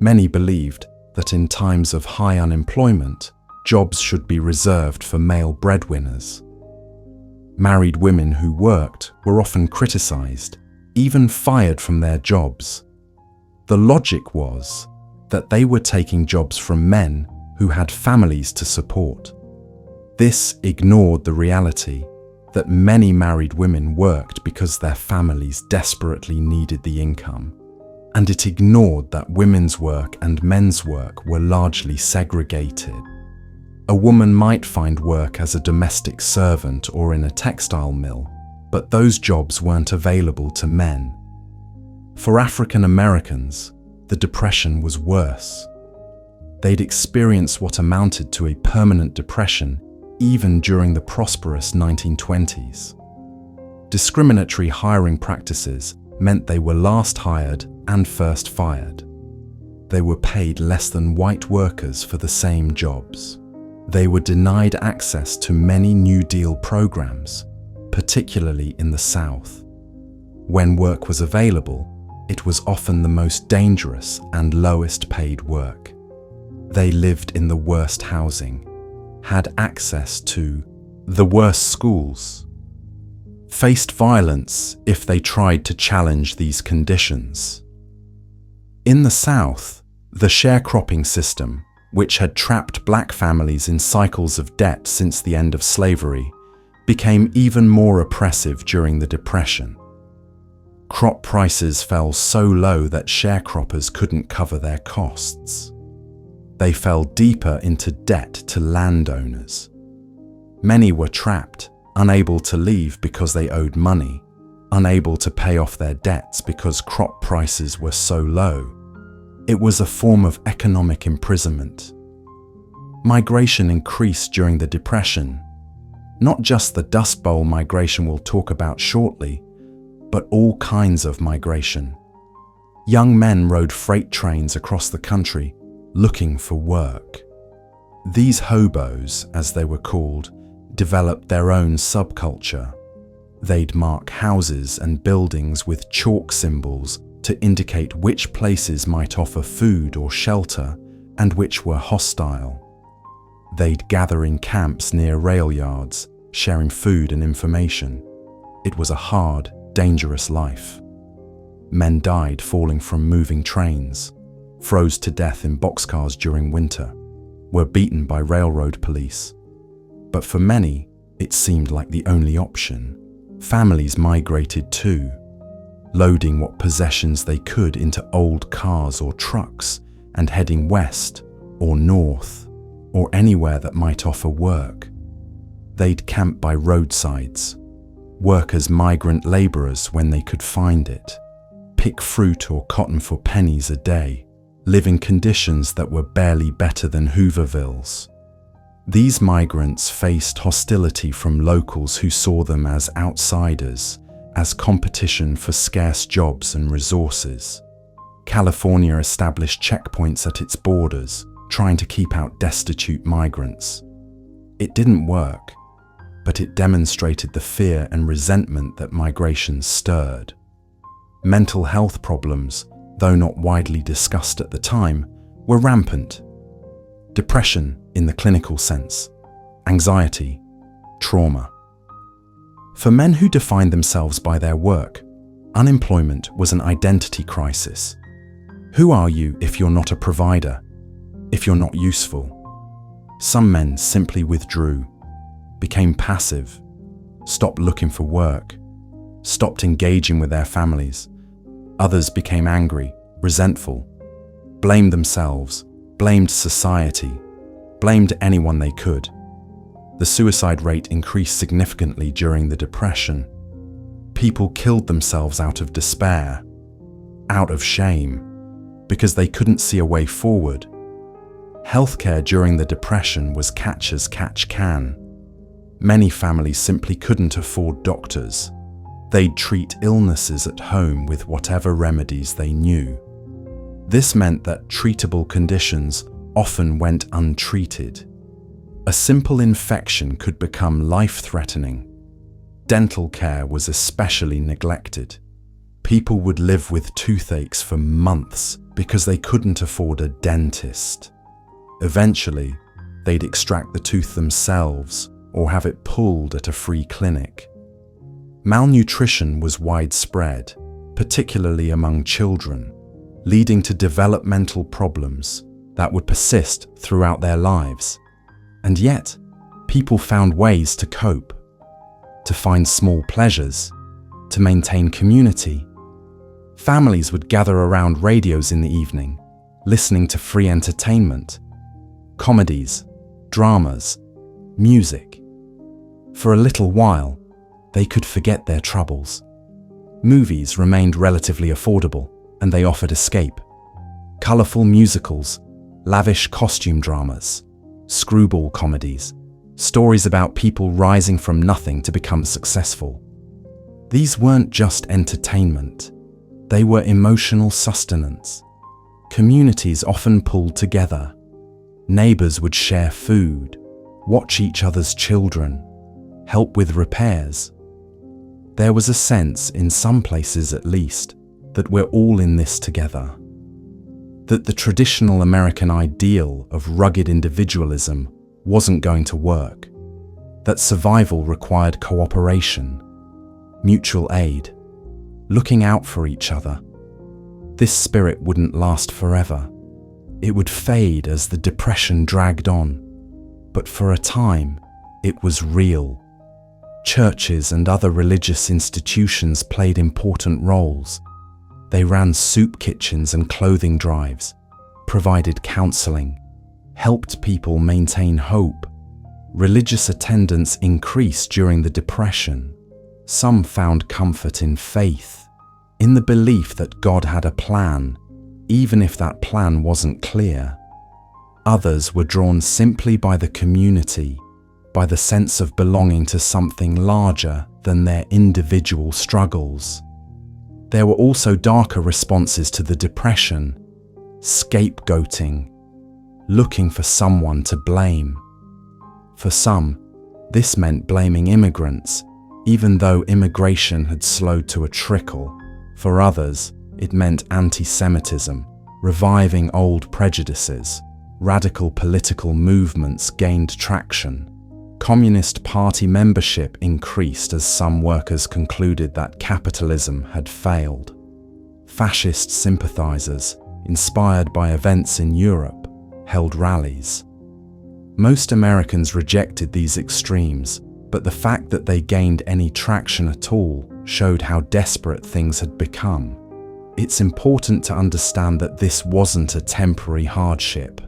Many believed that in times of high unemployment, jobs should be reserved for male breadwinners. Married women who worked were often criticized, even fired from their jobs. The logic was that they were taking jobs from men who had families to support. This ignored the reality that many married women worked because their families desperately needed the income, and it ignored that women's work and men's work were largely segregated. A woman might find work as a domestic servant or in a textile mill, but those jobs weren't available to men. For African Americans, the Depression was worse. They'd experienced what amounted to a permanent depression even during the prosperous 1920s. Discriminatory hiring practices meant they were last hired and first fired. They were paid less than white workers for the same jobs. They were denied access to many New Deal programs, particularly in the South. When work was available, it was often the most dangerous and lowest paid work. They lived in the worst housing, had access to the worst schools, faced violence if they tried to challenge these conditions. In the South, the sharecropping system, which had trapped black families in cycles of debt since the end of slavery, became even more oppressive during the Depression. Crop prices fell so low that sharecroppers couldn't cover their costs. They fell deeper into debt to landowners. Many were trapped, unable to leave because they owed money, unable to pay off their debts because crop prices were so low. It was a form of economic imprisonment. Migration increased during the Depression, not just the Dust Bowl migration we'll talk about shortly, but all kinds of migration. Young men rode freight trains across the country looking for work. These hobos, as they were called, developed their own subculture. They'd mark houses and buildings with chalk symbols to indicate which places might offer food or shelter and which were hostile. They'd gather in camps near rail yards, sharing food and information. It was a hard, dangerous life. Men died falling from moving trains, froze to death in boxcars during winter, were beaten by railroad police. But for many, it seemed like the only option. Families migrated too, loading what possessions they could into old cars or trucks and heading west or north or anywhere that might offer work. They'd camp by roadsides, work as migrant laborers when they could find it, pick fruit or cotton for pennies a day, live in conditions that were barely better than Hoovervilles. These migrants faced hostility from locals who saw them as outsiders, as competition for scarce jobs and resources. California established checkpoints at its borders, trying to keep out destitute migrants. It didn't work, but it demonstrated the fear and resentment that migration stirred. Mental health problems, though not widely discussed at the time, were rampant. Depression in the clinical sense, anxiety, trauma. For men who defined themselves by their work, unemployment was an identity crisis. Who are you if you're not a provider, if you're not useful? Some men simply withdrew, became passive, stopped looking for work, stopped engaging with their families. Others became angry, resentful, blamed themselves, blamed society, blamed anyone they could. The suicide rate increased significantly during the Depression. People killed themselves out of despair, out of shame, because they couldn't see a way forward. Healthcare during the Depression was catch as catch can. Many families simply couldn't afford doctors. They'd treat illnesses at home with whatever remedies they knew. This meant that treatable conditions often went untreated. A simple infection could become life-threatening. Dental care was especially neglected. People would live with toothaches for months because they couldn't afford a dentist. Eventually, they'd extract the tooth themselves or have it pulled at a free clinic. Malnutrition was widespread, particularly among children, leading to developmental problems that would persist throughout their lives. And yet, people found ways to cope, to find small pleasures, to maintain community. Families would gather around radios in the evening, listening to free entertainment, comedies, dramas, music. For a little while, they could forget their troubles. Movies remained relatively affordable, and they offered escape. Colourful musicals, lavish costume dramas, screwball comedies, stories about people rising from nothing to become successful. These weren't just entertainment. They were emotional sustenance. Communities often pulled together. Neighbours would share food, watch each other's children, help with repairs. There was a sense, in some places at least, that we're all in this together. That the traditional American ideal of rugged individualism wasn't going to work. That survival required cooperation, mutual aid, looking out for each other. This spirit wouldn't last forever. It would fade as the depression dragged on. But for a time, it was real. Churches and other religious institutions played important roles. They ran soup kitchens and clothing drives, provided counseling, helped people maintain hope. Religious attendance increased during the Depression. Some found comfort in faith, in the belief that God had a plan, even if that plan wasn't clear. Others were drawn simply by the community, by the sense of belonging to something larger than their individual struggles. There were also darker responses to the Depression: scapegoating, looking for someone to blame. For some, this meant blaming immigrants, even though immigration had slowed to a trickle. For others, it meant anti-Semitism, reviving old prejudices. Radical political movements gained traction. Communist Party membership increased as some workers concluded that capitalism had failed. Fascist sympathizers, inspired by events in Europe, held rallies. Most Americans rejected these extremes, but the fact that they gained any traction at all showed how desperate things had become. It's important to understand that this wasn't a temporary hardship.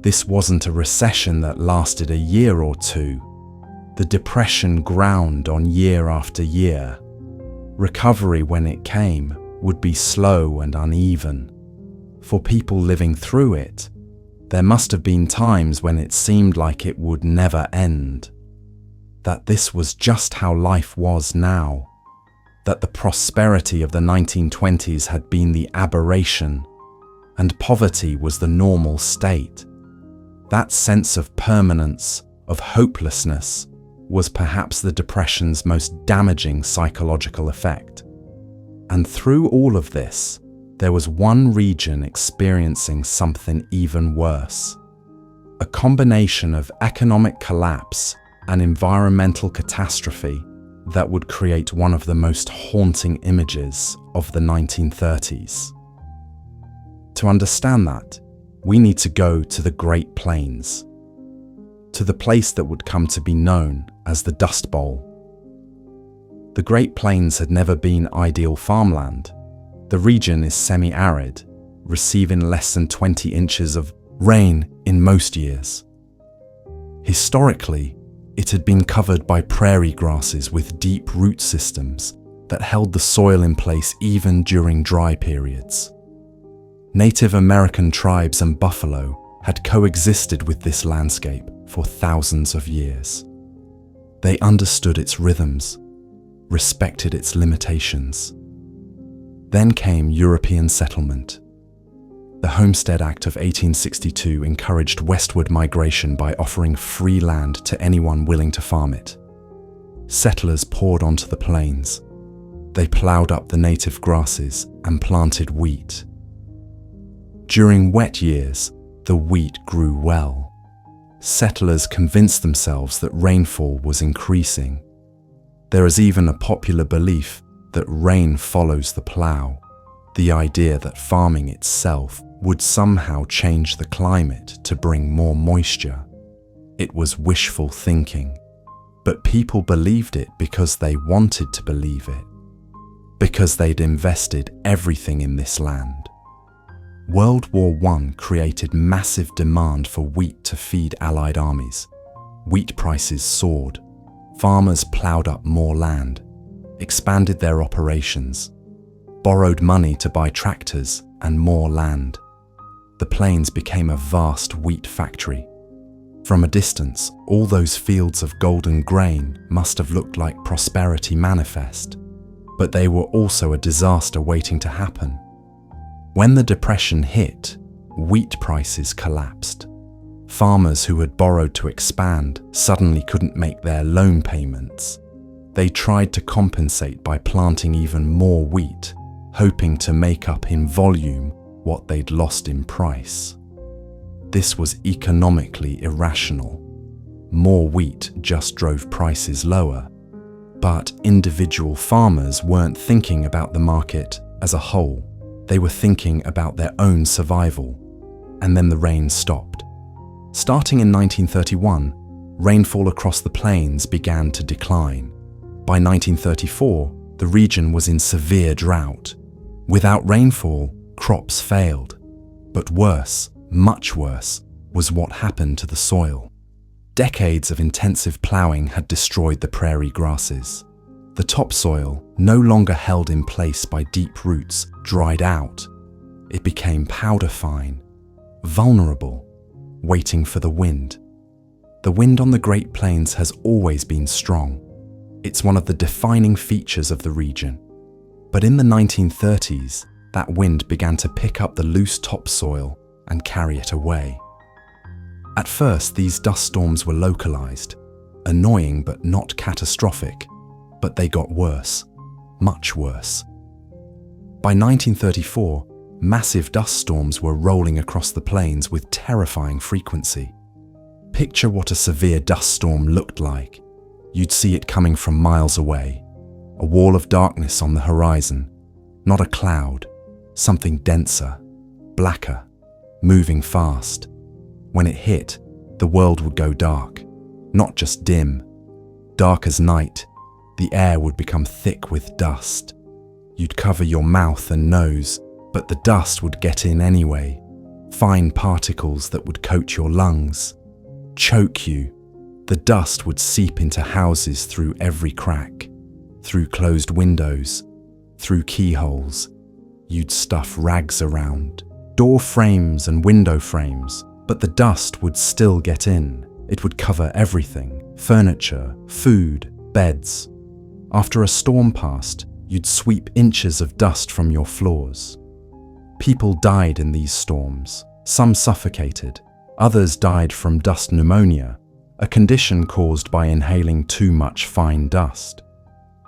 This wasn't a recession that lasted a year or two. The Depression ground on year after year. Recovery, when it came, would be slow and uneven. For people living through it, there must have been times when it seemed like it would never end. That this was just how life was now. That the prosperity of the 1920s had been the aberration, and poverty was the normal state. That sense of permanence, of hopelessness, was perhaps the Depression's most damaging psychological effect. And through all of this, there was one region experiencing something even worse. A combination of economic collapse and environmental catastrophe that would create one of the most haunting images of the 1930s. To understand that, we need to go to the Great Plains, to the place that would come to be known as the Dust Bowl. The Great Plains had never been ideal farmland. The region is semi-arid, receiving less than 20 inches of rain in most years. Historically, it had been covered by prairie grasses with deep root systems that held the soil in place even during dry periods. Native American tribes and buffalo had coexisted with this landscape for thousands of years. They understood its rhythms, respected its limitations. Then came European settlement. The Homestead Act of 1862 encouraged westward migration by offering free land to anyone willing to farm it. Settlers poured onto the plains. They ploughed up the native grasses and planted wheat. During wet years, the wheat grew well. Settlers convinced themselves that rainfall was increasing. There is even a popular belief that rain follows the plough, the idea that farming itself would somehow change the climate to bring more moisture. It was wishful thinking, but people believed it because they wanted to believe it, because they'd invested everything in this land. World War I created massive demand for wheat to feed Allied armies. Wheat prices soared. Farmers ploughed up more land, expanded their operations, borrowed money to buy tractors and more land. The plains became a vast wheat factory. From a distance, all those fields of golden grain must have looked like prosperity manifest, but they were also a disaster waiting to happen. When the Depression hit, wheat prices collapsed. Farmers who had borrowed to expand suddenly couldn't make their loan payments. They tried to compensate by planting even more wheat, hoping to make up in volume what they'd lost in price. This was economically irrational. More wheat just drove prices lower, but individual farmers weren't thinking about the market as a whole. They were thinking about their own survival. And then the rain stopped. Starting in 1931, rainfall across the plains began to decline. By 1934, the region was in severe drought. Without rainfall, crops failed. But worse, much worse, was what happened to the soil. Decades of intensive ploughing had destroyed the prairie grasses. The topsoil, no longer held in place by deep roots, dried out. It became powder fine, vulnerable, waiting for the wind. The wind on the Great Plains has always been strong. It's one of the defining features of the region. But in the 1930s, that wind began to pick up the loose topsoil and carry it away. At first, these dust storms were localized, annoying but not catastrophic. But they got worse, much worse. By 1934, massive dust storms were rolling across the plains with terrifying frequency. Picture what a severe dust storm looked like. You'd see it coming from miles away, a wall of darkness on the horizon, not a cloud, something denser, blacker, moving fast. When it hit, the world would go dark, not just dim, dark as night. The air would become thick with dust. You'd cover your mouth and nose, but the dust would get in anyway. Fine particles that would coat your lungs, choke you. The dust would seep into houses through every crack, through closed windows, through keyholes. You'd stuff rags around, door frames and window frames, but the dust would still get in. It would cover everything: furniture, food, beds. After a storm passed, you'd sweep inches of dust from your floors. People died in these storms. Some suffocated. Others died from dust pneumonia, a condition caused by inhaling too much fine dust.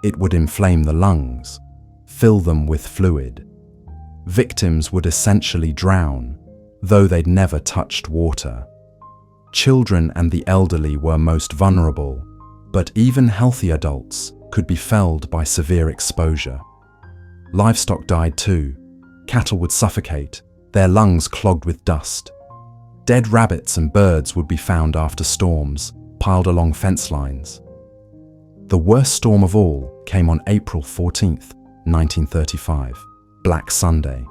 It would inflame the lungs, fill them with fluid. Victims would essentially drown, though they'd never touched water. Children and the elderly were most vulnerable, but even healthy adults could be felled by severe exposure. Livestock died too. Cattle would suffocate, their lungs clogged with dust. Dead rabbits and birds would be found after storms, piled along fence lines. The worst storm of all came on April 14th, 1935, Black Sunday.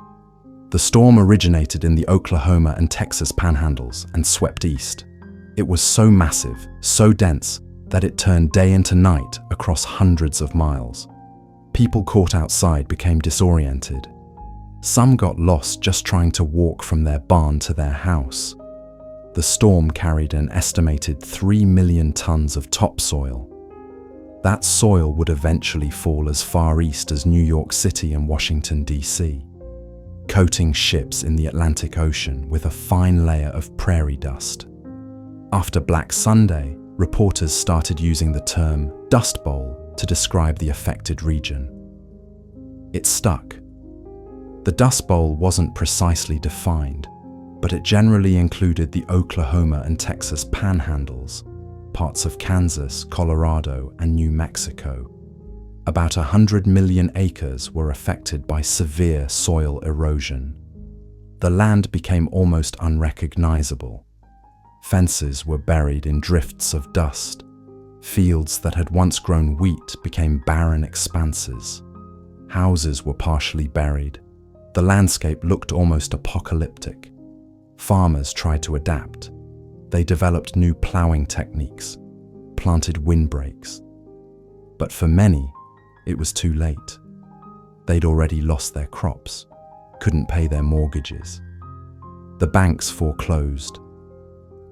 The storm originated in the Oklahoma and Texas panhandles and swept east. It was so massive, so dense, that it turned day into night across hundreds of miles. People caught outside became disoriented. Some got lost just trying to walk from their barn to their house. The storm carried an estimated 3 million tons of topsoil, That soil would eventually fall as far east as New York City and Washington, D.C., coating ships in the Atlantic Ocean with a fine layer of prairie dust. After Black Sunday, reporters started using the term Dust Bowl to describe the affected region. It stuck. The Dust Bowl wasn't precisely defined, but it generally included the Oklahoma and Texas panhandles, parts of Kansas, Colorado, and New Mexico. About 100 million acres were affected by severe soil erosion. The land became almost unrecognizable. Fences were buried in drifts of dust. Fields that had once grown wheat became barren expanses. Houses were partially buried. The landscape looked almost apocalyptic. Farmers tried to adapt. They developed new plowing techniques, planted windbreaks. But for many, it was too late. They'd already lost their crops, couldn't pay their mortgages. The banks foreclosed.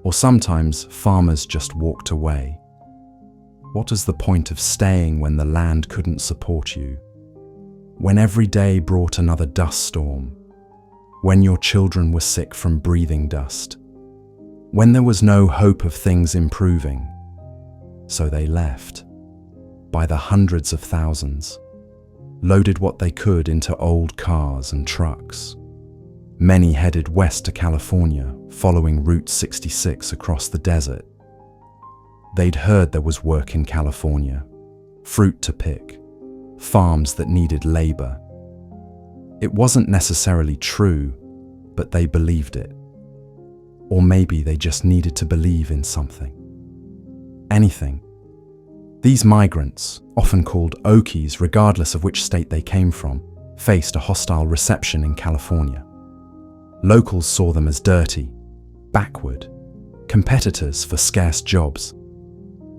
Or sometimes farmers just walked away. What is the point of staying when the land couldn't support you? When every day brought another dust storm? When your children were sick from breathing dust? When there was no hope of things improving? So they left, by the hundreds of thousands, loaded what they could into old cars and trucks. Many headed west to California, following Route 66 across the desert. They'd heard there was work in California, fruit to pick, farms that needed labor. It wasn't necessarily true, but they believed it. Or maybe they just needed to believe in something. Anything. These migrants, often called Okies regardless of which state they came from, faced a hostile reception in California. Locals saw them as dirty, backward, competitors for scarce jobs.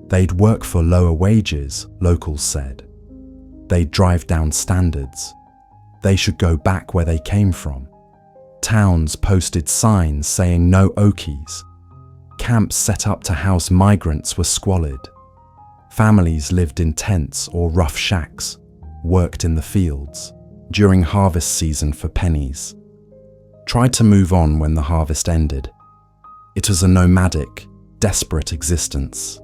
They'd work for lower wages, locals said. They'd drive down standards. They should go back where they came from. Towns posted signs saying no Okies. Camps set up to house migrants were squalid. Families lived in tents or rough shacks, worked in the fields, during harvest season for pennies. Tried to move on when the harvest ended. It was a nomadic, desperate existence.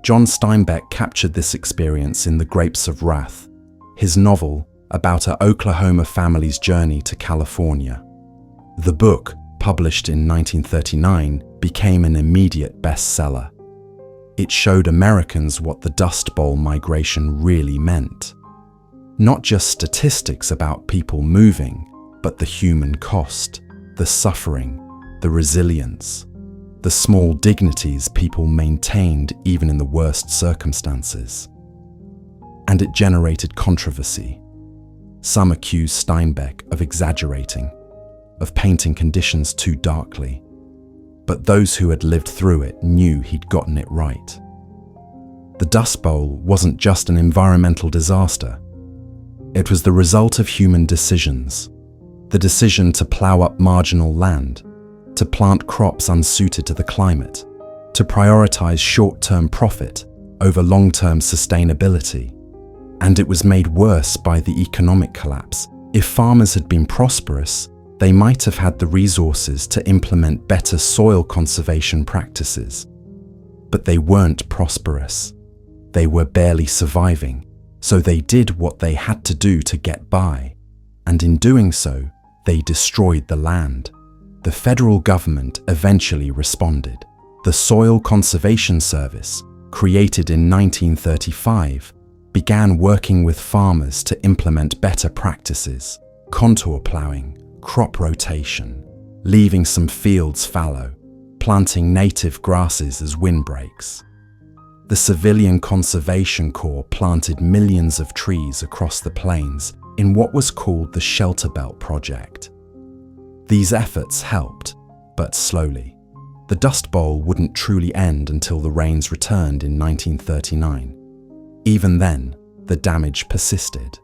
John Steinbeck captured this experience in The Grapes of Wrath, his novel about an Oklahoma family's journey to California. The book, published in 1939, became an immediate bestseller. It showed Americans what the Dust Bowl migration really meant. Not just statistics about people moving, but the human cost, the suffering, the resilience, the small dignities people maintained even in the worst circumstances. And it generated controversy. Some accused Steinbeck of exaggerating, of painting conditions too darkly. But those who had lived through it knew he'd gotten it right. The Dust Bowl wasn't just an environmental disaster. It was the result of human decisions. The decision to plow up marginal land, to plant crops unsuited to the climate, to prioritize short-term profit over long-term sustainability. And it was made worse by the economic collapse. If farmers had been prosperous, they might have had the resources to implement better soil conservation practices. But they weren't prosperous. They were barely surviving, so they did what they had to do to get by. And in doing so, they destroyed the land. The federal government eventually responded. The Soil Conservation Service, created in 1935, began working with farmers to implement better practices, contour plowing, crop rotation, leaving some fields fallow, planting native grasses as windbreaks. The Civilian Conservation Corps planted millions of trees across the plains in what was called the Shelter Belt Project. These efforts helped, but slowly. The Dust Bowl wouldn't truly end until the rains returned in 1939. Even then, the damage persisted.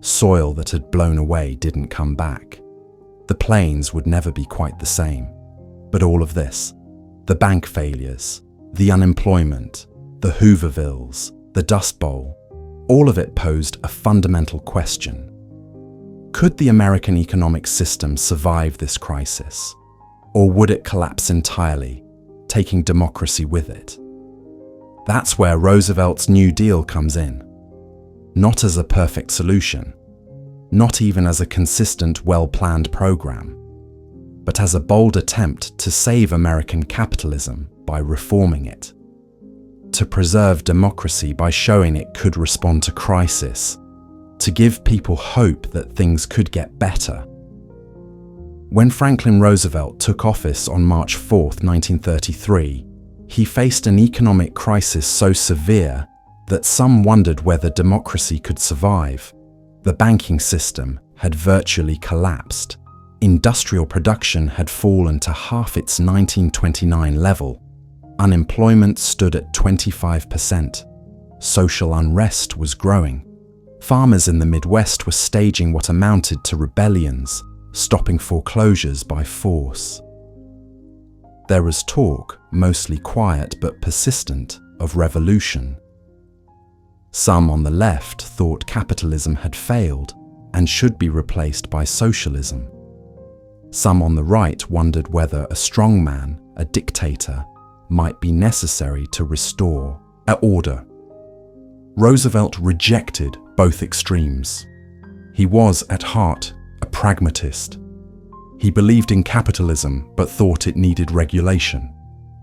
Soil that had blown away didn't come back. The plains would never be quite the same. But all of this, the bank failures, the unemployment, The Hoovervilles, the Dust Bowl, all of it posed a fundamental question. Could the American economic system survive this crisis? Or would it collapse entirely, taking democracy with it? That's where Roosevelt's New Deal comes in. Not as a perfect solution, not even as a consistent, well-planned program, but as a bold attempt to save American capitalism by reforming it, to preserve democracy by showing it could respond to crisis, to give people hope that things could get better. When Franklin Roosevelt took office on March 4, 1933, he faced an economic crisis so severe that some wondered whether democracy could survive. The banking system had virtually collapsed. Industrial production had fallen to half its 1929 level. Unemployment stood at 25%. Social unrest was growing. Farmers in the Midwest were staging what amounted to rebellions, stopping foreclosures by force. There was talk, mostly quiet but persistent, of revolution. Some on the left thought capitalism had failed and should be replaced by socialism. Some on the right wondered whether a strongman, a dictator, might be necessary to restore order. Roosevelt rejected both extremes. He was, at heart, a pragmatist. He believed in capitalism but thought it needed regulation,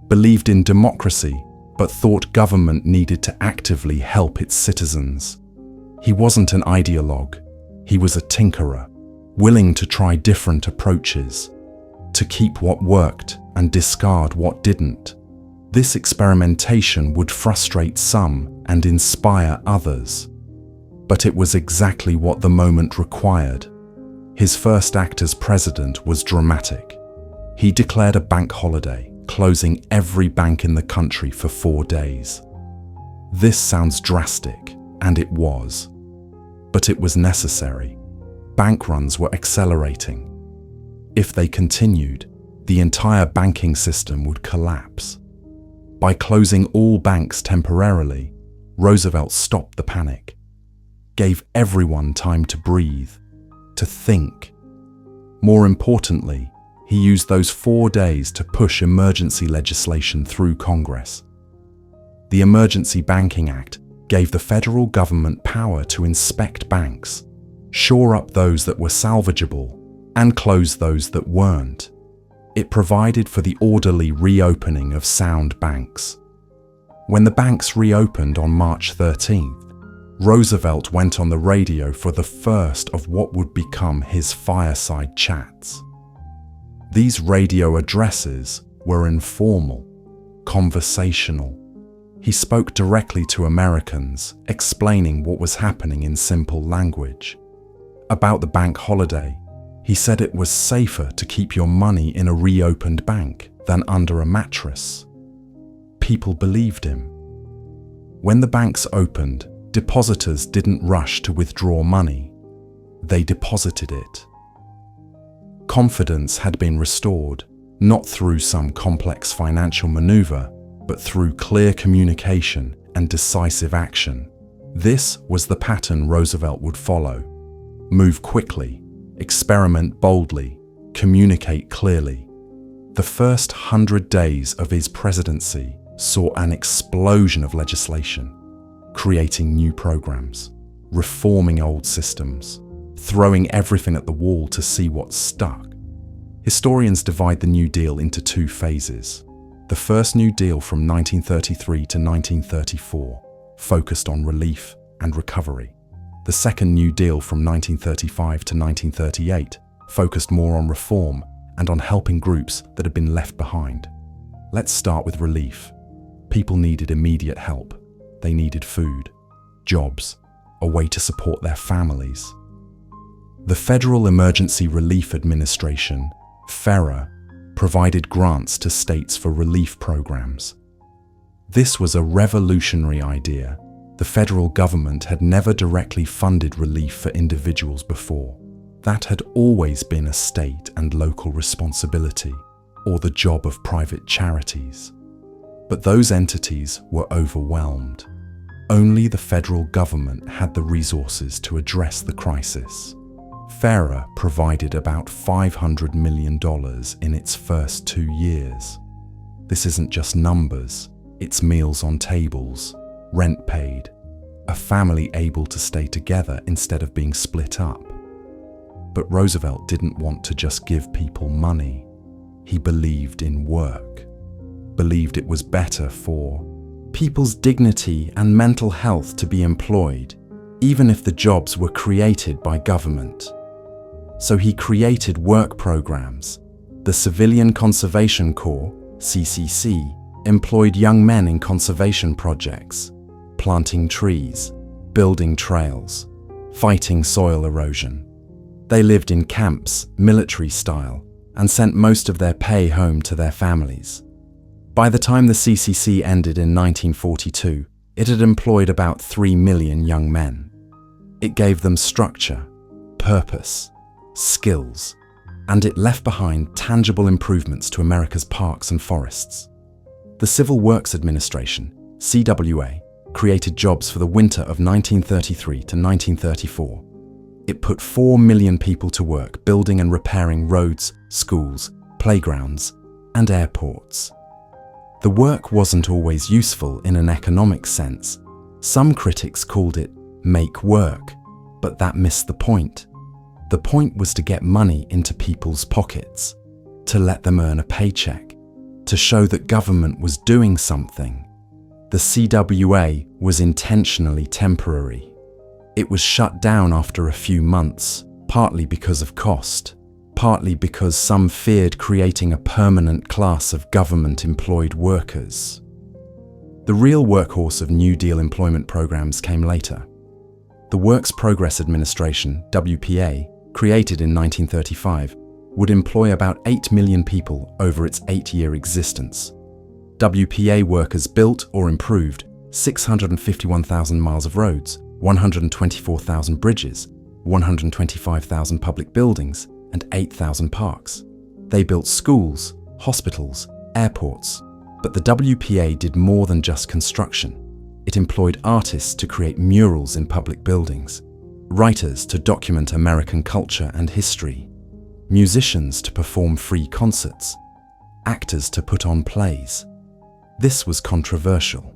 believed in democracy but thought government needed to actively help its citizens. He wasn't an ideologue, he was a tinkerer, willing to try different approaches, to keep what worked and discard what didn't. This experimentation would frustrate some and inspire others. But it was exactly what the moment required. His first act as president was dramatic. He declared a bank holiday, closing every bank in the country for 4 days. This sounds drastic, and it was. But it was necessary. Bank runs were accelerating. If they continued, the entire banking system would collapse. By closing all banks temporarily, Roosevelt stopped the panic, gave everyone time to breathe, to think. More importantly, he used those 4 days to push emergency legislation through Congress. The Emergency Banking Act gave the federal government power to inspect banks, shore up those that were salvageable, and close those that weren't. It provided for the orderly reopening of sound banks. When the banks reopened on March 13th, Roosevelt went on the radio for the first of what would become his fireside chats. These radio addresses were informal, conversational. He spoke directly to Americans, explaining what was happening in simple language. About the bank holiday, he said it was safer to keep your money in a reopened bank than under a mattress. People believed him. When the banks opened, depositors didn't rush to withdraw money. They deposited it. Confidence had been restored, not through some complex financial maneuver, but through clear communication and decisive action. This was the pattern Roosevelt would follow. Move quickly, experiment boldly, communicate clearly. The first 100 days of his presidency saw an explosion of legislation, creating new programs, reforming old systems, throwing everything at the wall to see what stuck. Historians divide the New Deal into 2 phases. The first New Deal from 1933 to 1934 focused on relief and recovery. The second New Deal from 1935 to 1938 focused more on reform and on helping groups that had been left behind. Let's start with relief. People needed immediate help. They needed food, jobs, a way to support their families. The Federal Emergency Relief Administration, FERA, provided grants to states for relief programs. This was a revolutionary idea. The federal government had never directly funded relief for individuals before. That had always been a state and local responsibility, or the job of private charities. But those entities were overwhelmed. Only the federal government had the resources to address the crisis. FARA provided about $500 million in its first 2 years. This isn't just numbers, it's meals on tables, rent paid, a family able to stay together instead of being split up. But Roosevelt didn't want to just give people money. He believed in work, believed it was better for people's dignity and mental health to be employed, even if the jobs were created by government. So he created work programs. The Civilian Conservation Corps, CCC, employed young men in conservation projects, planting trees, building trails, fighting soil erosion. They lived in camps, military style, and sent most of their pay home to their families. By the time the CCC ended in 1942, it had employed about 3 million young men. It gave them structure, purpose, skills, and it left behind tangible improvements to America's parks and forests. The Civil Works Administration, CWA, created jobs for the winter of 1933 to 1934. It put 4 million people to work building and repairing roads, schools, playgrounds, and airports. The work wasn't always useful in an economic sense. Some critics called it make work, but that missed the point. The point was to get money into people's pockets, to let them earn a paycheck, to show that government was doing something. The CWA was intentionally temporary. It was shut down after a few months, partly because of cost, partly because some feared creating a permanent class of government-employed workers. The real workhorse of New Deal employment programs came later. The Works Progress Administration, WPA, created in 1935, would employ about 8 million people over its 8-year existence. WPA workers built or improved 651,000 miles of roads, 124,000 bridges, 125,000 public buildings, and 8,000 parks. They built schools, hospitals, airports. But the WPA did more than just construction. It employed artists to create murals in public buildings, writers to document American culture and history, musicians to perform free concerts, actors to put on plays. This was controversial.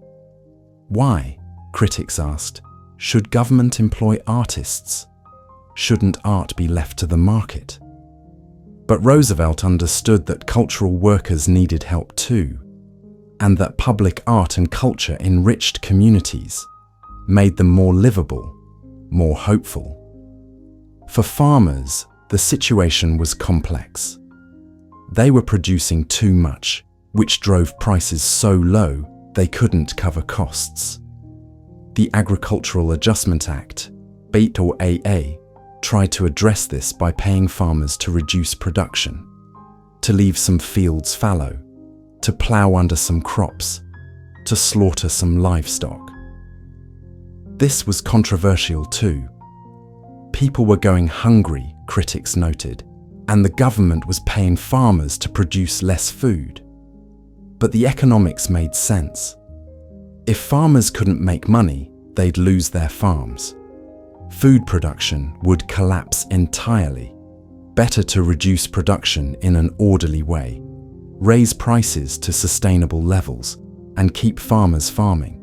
Why, critics asked, should government employ artists? Shouldn't art be left to the market? But Roosevelt understood that cultural workers needed help too, and that public art and culture enriched communities, made them more livable, more hopeful. For farmers, the situation was complex. They were producing too much, which drove prices so low they couldn't cover costs. The Agricultural Adjustment Act, BAIT or AA, tried to address this by paying farmers to reduce production, to leave some fields fallow, to plough under some crops, to slaughter some livestock. This was controversial too. People were going hungry, critics noted, and the government was paying farmers to produce less food. But the economics made sense. If farmers couldn't make money, they'd lose their farms. Food production would collapse entirely. Better to reduce production in an orderly way, raise prices to sustainable levels, and keep farmers farming.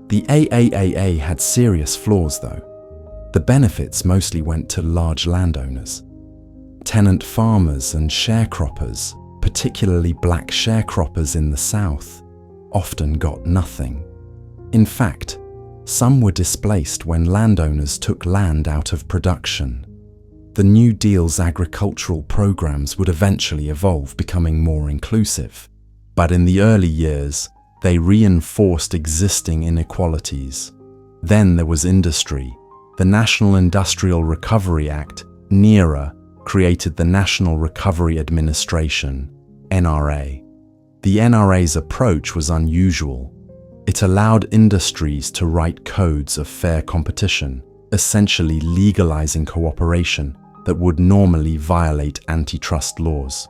The AAAA had serious flaws though. The benefits mostly went to large landowners. Tenant farmers and sharecroppers, particularly black sharecroppers in the South, often got nothing. In fact, some were displaced when landowners took land out of production. The New Deal's agricultural programs would eventually evolve, becoming more inclusive. But in the early years, they reinforced existing inequalities. Then there was industry. The National Industrial Recovery Act, NIRA, created the National Recovery Administration, NRA. The NRA's approach was unusual. It allowed industries to write codes of fair competition, essentially legalizing cooperation that would normally violate antitrust laws.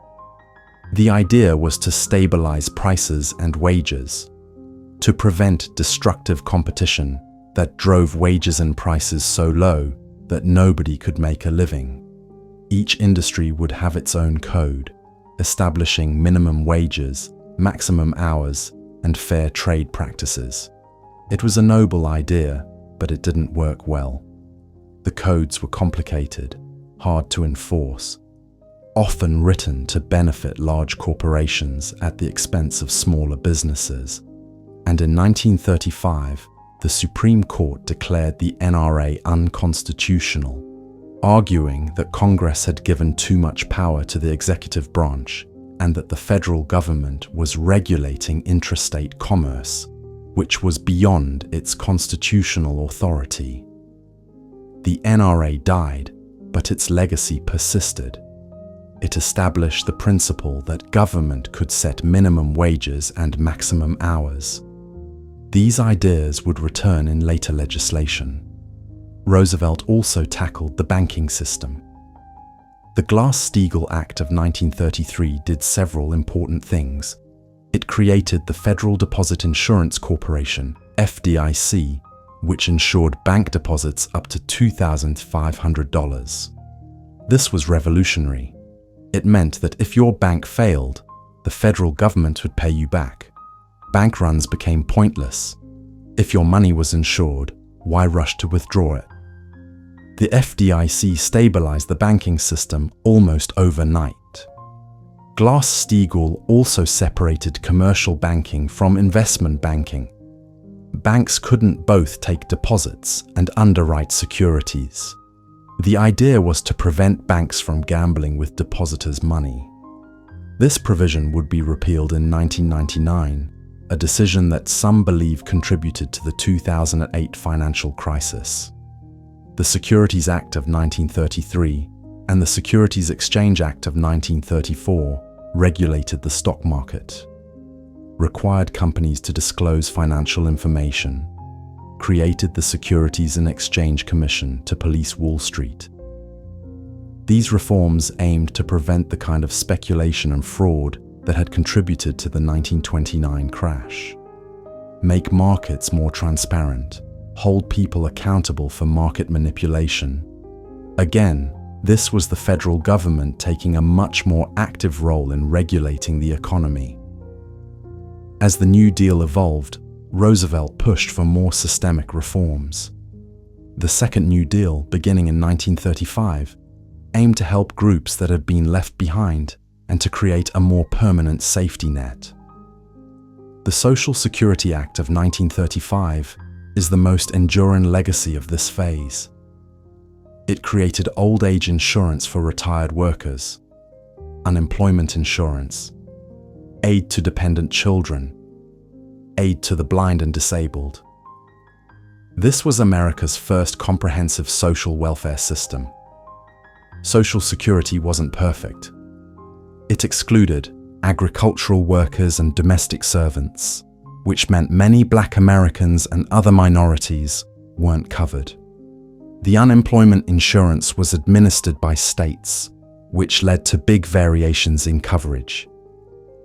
The idea was to stabilize prices and wages, to prevent destructive competition that drove wages and prices so low that nobody could make a living. Each industry would have its own code, establishing minimum wages, maximum hours, and fair trade practices. It was a noble idea, but it didn't work well. The codes were complicated, hard to enforce, often written to benefit large corporations at the expense of smaller businesses. And in 1935, the Supreme Court declared the NRA unconstitutional, arguing that Congress had given too much power to the executive branch and that the federal government was regulating intrastate commerce, which was beyond its constitutional authority. The NRA died, but its legacy persisted. It established the principle that government could set minimum wages and maximum hours. These ideas would return in later legislation. Roosevelt also tackled the banking system. The Glass-Steagall Act of 1933 did several important things. It created the Federal Deposit Insurance Corporation, FDIC, which insured bank deposits up to $2,500. This was revolutionary. It meant that if your bank failed, the federal government would pay you back. Bank runs became pointless. If your money was insured, why rush to withdraw it? The FDIC stabilized the banking system almost overnight. Glass-Steagall also separated commercial banking from investment banking. Banks couldn't both take deposits and underwrite securities. The idea was to prevent banks from gambling with depositors' money. This provision would be repealed in 1999, a decision that some believe contributed to the 2008 financial crisis. The Securities Act of 1933 and the Securities Exchange Act of 1934 regulated the stock market, required companies to disclose financial information, created the Securities and Exchange Commission to police Wall Street. These reforms aimed to prevent the kind of speculation and fraud that had contributed to the 1929 crash, make markets more transparent, hold people accountable for market manipulation. Again, this was the federal government taking a much more active role in regulating the economy. As the New Deal evolved, Roosevelt pushed for more systemic reforms. The Second New Deal, beginning in 1935, aimed to help groups that had been left behind and to create a more permanent safety net. The Social Security Act of 1935 is the most enduring legacy of this phase. It created old age insurance for retired workers, unemployment insurance, aid to dependent children, aid to the blind and disabled. This was America's first comprehensive social welfare system. Social Security wasn't perfect. It excluded agricultural workers and domestic servants, which meant many Black Americans and other minorities weren't covered. The unemployment insurance was administered by states, which led to big variations in coverage.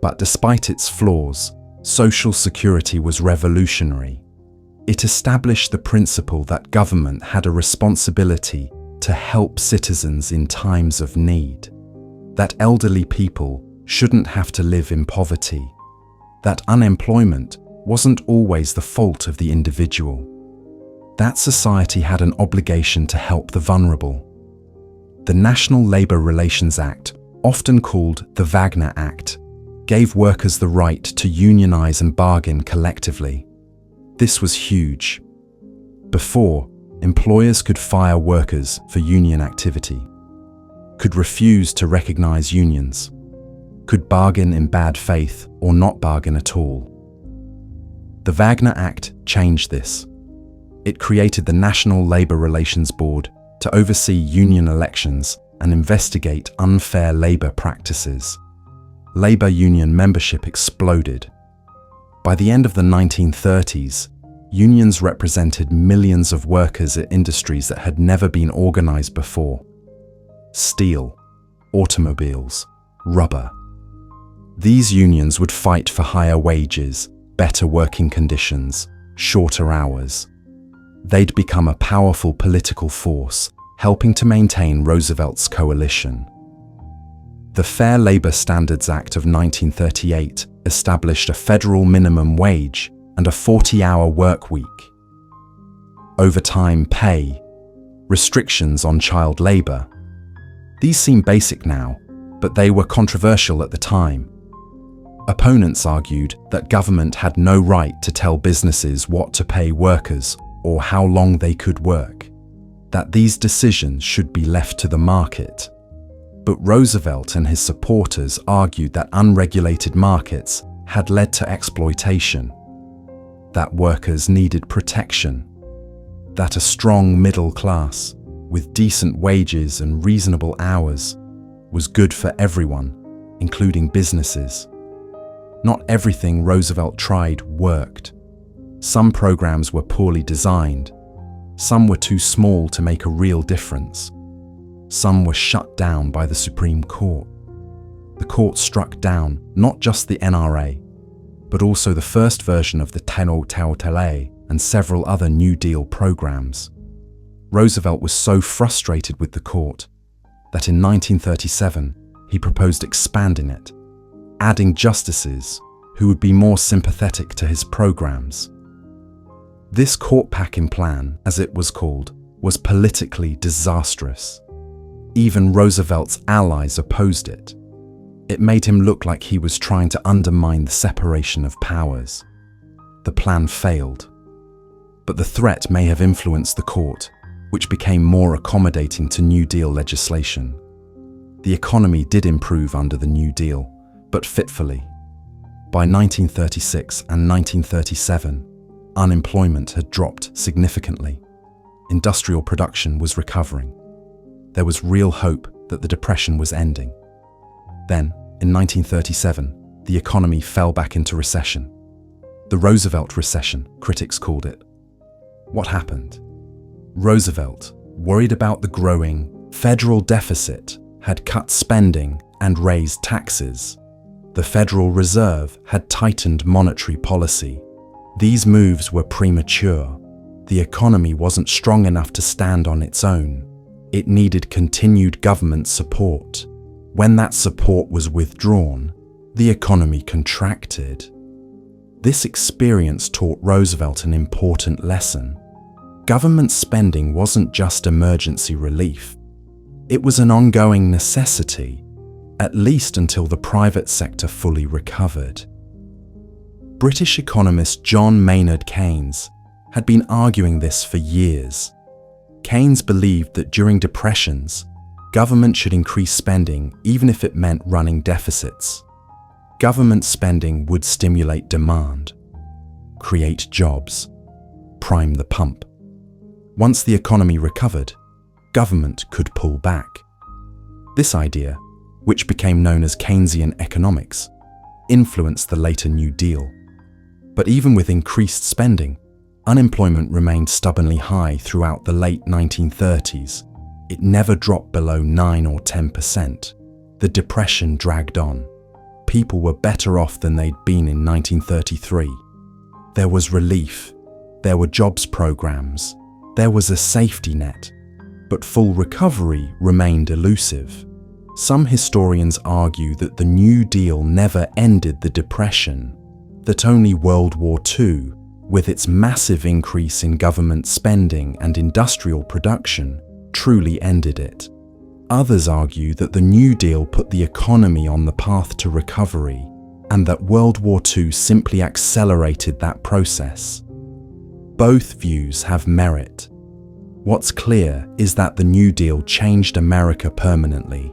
But despite its flaws, Social Security was revolutionary. It established the principle that government had a responsibility to help citizens in times of need, that elderly people shouldn't have to live in poverty, that unemployment wasn't always the fault of the individual, that society had an obligation to help the vulnerable. The National Labor Relations Act, often called the Wagner Act, gave workers the right to unionize and bargain collectively. This was huge. Before, employers could fire workers for union activity, could refuse to recognize unions, could bargain in bad faith or not bargain at all. The Wagner Act changed this. It created the National Labor Relations Board to oversee union elections and investigate unfair labor practices. Labor union membership exploded. By the end of the 1930s, unions represented millions of workers at industries that had never been organized before. Steel, automobiles, rubber. These unions would fight for higher wages, better working conditions, shorter hours. They'd become a powerful political force, helping to maintain Roosevelt's coalition. The Fair Labor Standards Act of 1938 established a federal minimum wage and a 40-hour work week. Overtime pay, restrictions on child labor. These seem basic now, but they were controversial at the time. Opponents argued that government had no right to tell businesses what to pay workers or how long they could work, that these decisions should be left to the market. But Roosevelt and his supporters argued that unregulated markets had led to exploitation, that workers needed protection, that a strong middle class, with decent wages and reasonable hours, was good for everyone, including businesses. Not everything Roosevelt tried worked. Some programs were poorly designed. Some were too small to make a real difference. Some were shut down by the Supreme Court. The court struck down not just the NRA, but also the first version of the Tele and several other New Deal programs. Roosevelt was so frustrated with the court that in 1937 he proposed expanding it, adding justices who would be more sympathetic to his programs. This court-packing plan, as it was called, was politically disastrous. Even Roosevelt's allies opposed it. It made him look like he was trying to undermine the separation of powers. The plan failed. But the threat may have influenced the court, which became more accommodating to New Deal legislation. The economy did improve under the New Deal, but fitfully. By 1936 and 1937, unemployment had dropped significantly. Industrial production was recovering. There was real hope that the Depression was ending. Then, in 1937, the economy fell back into recession. The Roosevelt recession, critics called it. What happened? Roosevelt, worried about the growing federal deficit, had cut spending and raised taxes. The Federal Reserve had tightened monetary policy. These moves were premature. The economy wasn't strong enough to stand on its own. It needed continued government support. When that support was withdrawn, the economy contracted. This experience taught Roosevelt an important lesson. Government spending wasn't just emergency relief. It was an ongoing necessity, at least until the private sector fully recovered. British economist John Maynard Keynes had been arguing this for years. Keynes believed that during depressions, government should increase spending even if it meant running deficits. Government spending would stimulate demand, create jobs, prime the pump. Once the economy recovered, government could pull back. This idea, which became known as Keynesian economics, influenced the later New Deal. But even with increased spending, unemployment remained stubbornly high throughout the late 1930s. It never dropped below 9 or 10%. The Depression dragged on. People were better off than they'd been in 1933. There was relief. There were jobs programs. There was a safety net. But full recovery remained elusive. Some historians argue that the New Deal never ended the Depression, that only World War II, with its massive increase in government spending and industrial production, truly ended it. Others argue that the New Deal put the economy on the path to recovery, and that World War II simply accelerated that process. Both views have merit. What's clear is that the New Deal changed America permanently.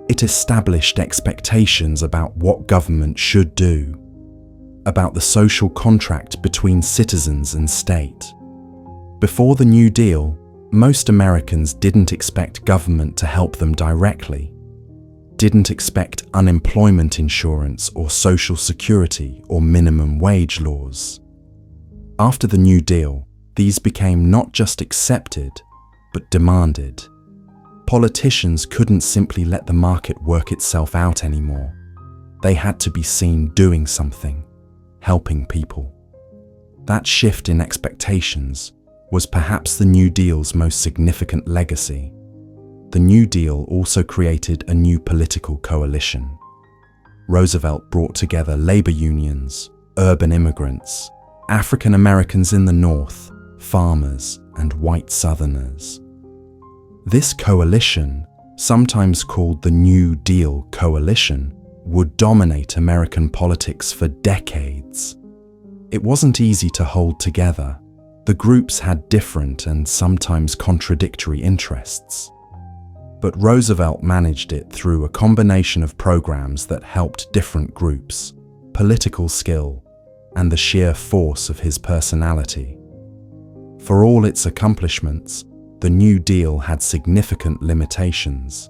It established expectations about what government should do, about the social contract between citizens and state. Before the New Deal, most Americans didn't expect government to help them directly, didn't expect unemployment insurance or social security or minimum wage laws. After the New Deal, these became not just accepted, but demanded. Politicians couldn't simply let the market work itself out anymore. They had to be seen doing something, helping people. That shift in expectations was perhaps the New Deal's most significant legacy. The New Deal also created a new political coalition. Roosevelt brought together labor unions, urban immigrants, African Americans in the North, farmers, and white Southerners. This coalition, sometimes called the New Deal Coalition, would dominate American politics for decades. It wasn't easy to hold together. The groups had different and sometimes contradictory interests. But Roosevelt managed it through a combination of programs that helped different groups, political skill, and the sheer force of his personality. For all its accomplishments, the New Deal had significant limitations.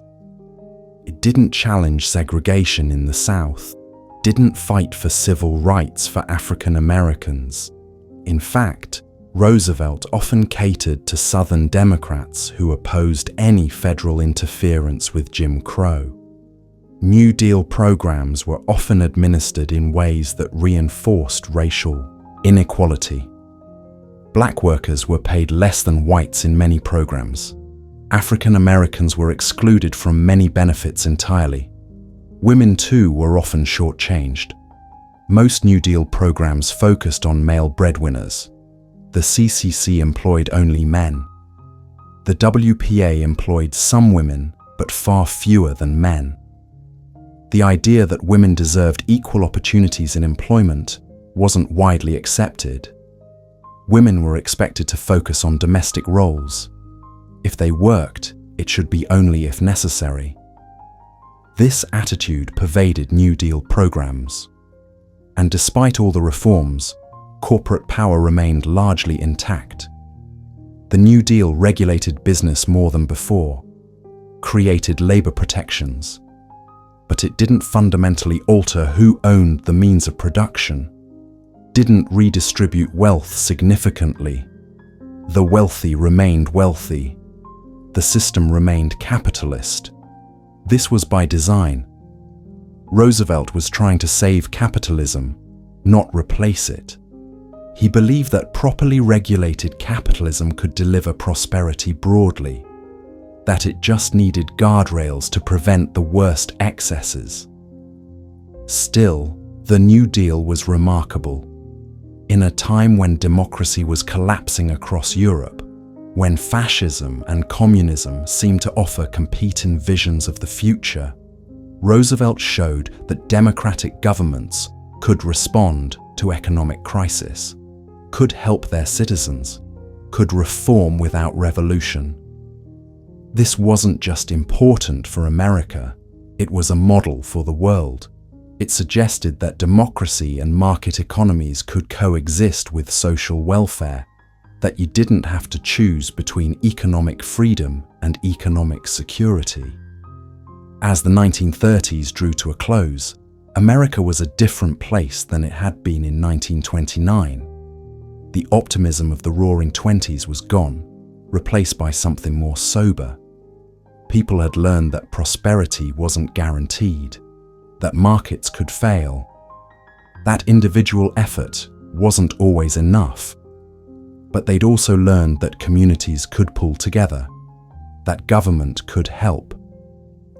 It didn't challenge segregation in the South, didn't fight for civil rights for African Americans. In fact, Roosevelt often catered to Southern Democrats who opposed any federal interference with Jim Crow. New Deal programs were often administered in ways that reinforced racial inequality. Black workers were paid less than whites in many programs. African Americans were excluded from many benefits entirely. Women too were often shortchanged. Most New Deal programs focused on male breadwinners. The CCC employed only men. The WPA employed some women, but far fewer than men. The idea that women deserved equal opportunities in employment wasn't widely accepted. Women were expected to focus on domestic roles. If they worked, it should be only if necessary. This attitude pervaded New Deal programs. And despite all the reforms, corporate power remained largely intact. The New Deal regulated business more than before, created labor protections, but it didn't fundamentally alter who owned the means of production, didn't redistribute wealth significantly. The wealthy remained wealthy. The system remained capitalist. This was by design. Roosevelt was trying to save capitalism, not replace it. He believed that properly regulated capitalism could deliver prosperity broadly, that it just needed guardrails to prevent the worst excesses. Still, the New Deal was remarkable. In a time when democracy was collapsing across Europe, when fascism and communism seemed to offer competing visions of the future, Roosevelt showed that democratic governments could respond to economic crisis, could help their citizens, could reform without revolution. This wasn't just important for America, it was a model for the world. It suggested that democracy and market economies could coexist with social welfare, that you didn't have to choose between economic freedom and economic security. As the 1930s drew to a close, America was a different place than it had been in 1929. The optimism of the Roaring Twenties was gone, replaced by something more sober. People had learned that prosperity wasn't guaranteed, that markets could fail, that individual effort wasn't always enough. But they'd also learned that communities could pull together, that government could help,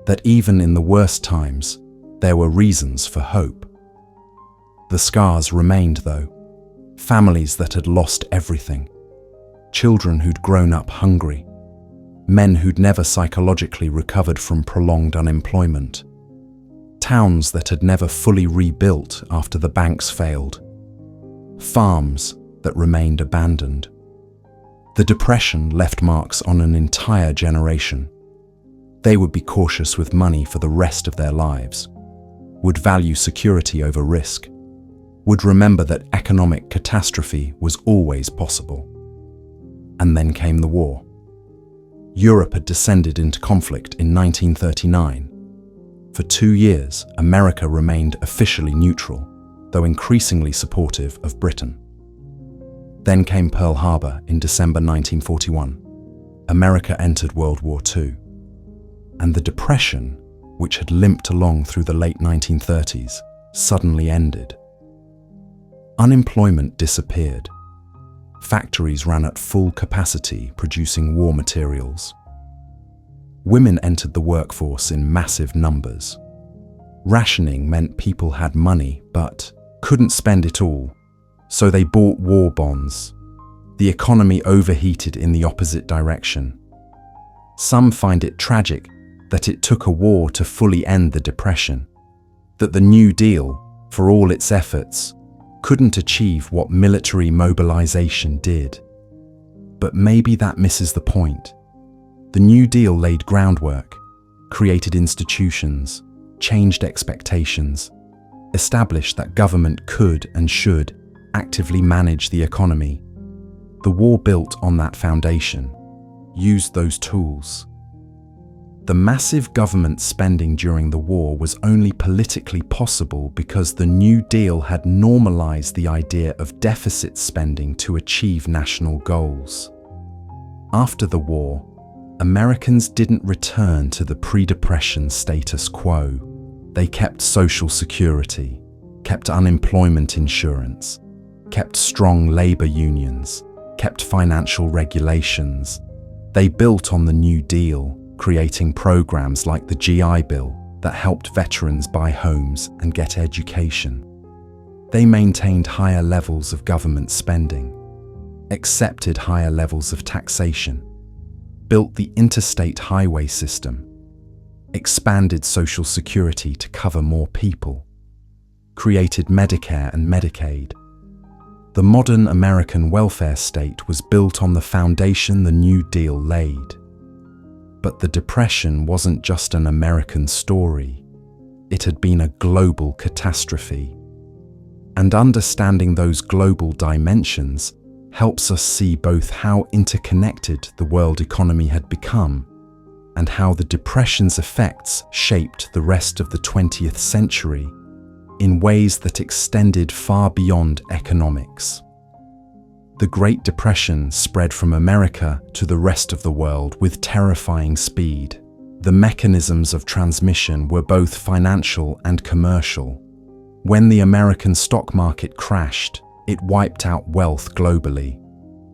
that even in the worst times, there were reasons for hope. The scars remained, though. Families that had lost everything, children who'd grown up hungry, men who'd never psychologically recovered from prolonged unemployment, towns that had never fully rebuilt after the banks failed, farms that remained abandoned. The Depression left marks on an entire generation. They would be cautious with money for the rest of their lives, would value security over risk, would remember that economic catastrophe was always possible. And then came the war. Europe had descended into conflict in 1939. For 2 years, America remained officially neutral, though increasingly supportive of Britain. Then came Pearl Harbor in December 1941. America entered World War II. And the Depression, which had limped along through the late 1930s, suddenly ended. Unemployment disappeared. Factories ran at full capacity, producing war materials. Women entered the workforce in massive numbers. Rationing meant people had money but couldn't spend it all, so they bought war bonds. The economy overheated in the opposite direction. Some find it tragic that it took a war to fully end the Depression, that the New Deal, for all its efforts, couldn't achieve what military mobilization did. But maybe that misses the point. The New Deal laid groundwork, created institutions, changed expectations, established that government could and should actively manage the economy. The war built on that foundation, used those tools. The massive government spending during the war was only politically possible because the New Deal had normalized the idea of deficit spending to achieve national goals. After the war, Americans didn't return to the pre-Depression status quo. They kept Social Security, kept unemployment insurance, kept strong labor unions, kept financial regulations. They built on the New Deal, creating programs like the GI Bill that helped veterans buy homes and get education. They maintained higher levels of government spending, accepted higher levels of taxation, built the interstate highway system, expanded Social Security to cover more people, created Medicare and Medicaid. The modern American welfare state was built on the foundation the New Deal laid. But the Depression wasn't just an American story. It had been a global catastrophe. And understanding those global dimensions helps us see both how interconnected the world economy had become and how the Depression's effects shaped the rest of the 20th century in ways that extended far beyond economics. The Great Depression spread from America to the rest of the world with terrifying speed. The mechanisms of transmission were both financial and commercial. When the American stock market crashed, it wiped out wealth globally.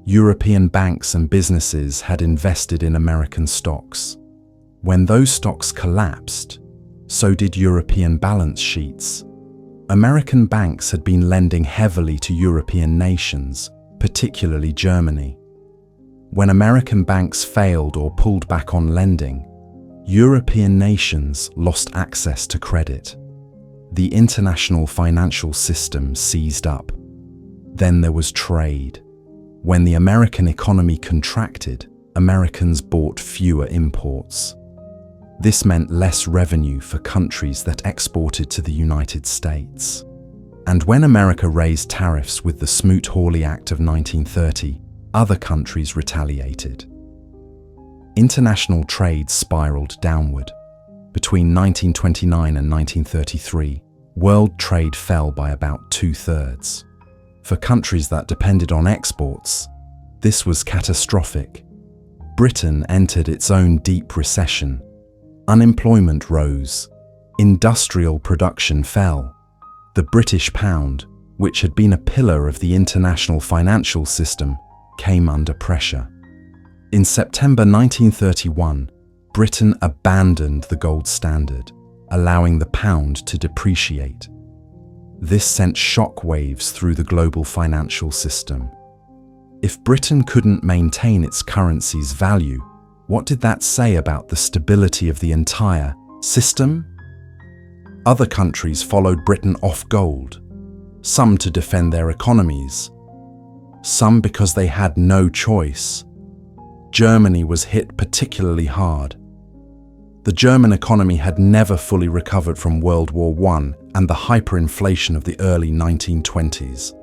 European banks and businesses had invested in American stocks. When those stocks collapsed, so did European balance sheets. American banks had been lending heavily to European nations, particularly Germany. When American banks failed or pulled back on lending, European nations lost access to credit. The international financial system seized up. Then there was trade. When the American economy contracted, Americans bought fewer imports. This meant less revenue for countries that exported to the United States. And when America raised tariffs with the Smoot-Hawley Act of 1930, other countries retaliated. International trade spiraled downward. Between 1929 and 1933, world trade fell by about 2/3. For countries that depended on exports, this was catastrophic. Britain entered its own deep recession. Unemployment rose. Industrial production fell. The British pound, which had been a pillar of the international financial system, came under pressure. In September 1931, Britain abandoned the gold standard, allowing the pound to depreciate. This sent shock waves through the global financial system. If Britain couldn't maintain its currency's value, what did that say about the stability of the entire system? Other countries followed Britain off gold, some to defend their economies, some because they had no choice. Germany was hit particularly hard. The German economy had never fully recovered from World War I and the hyperinflation of the early 1920s.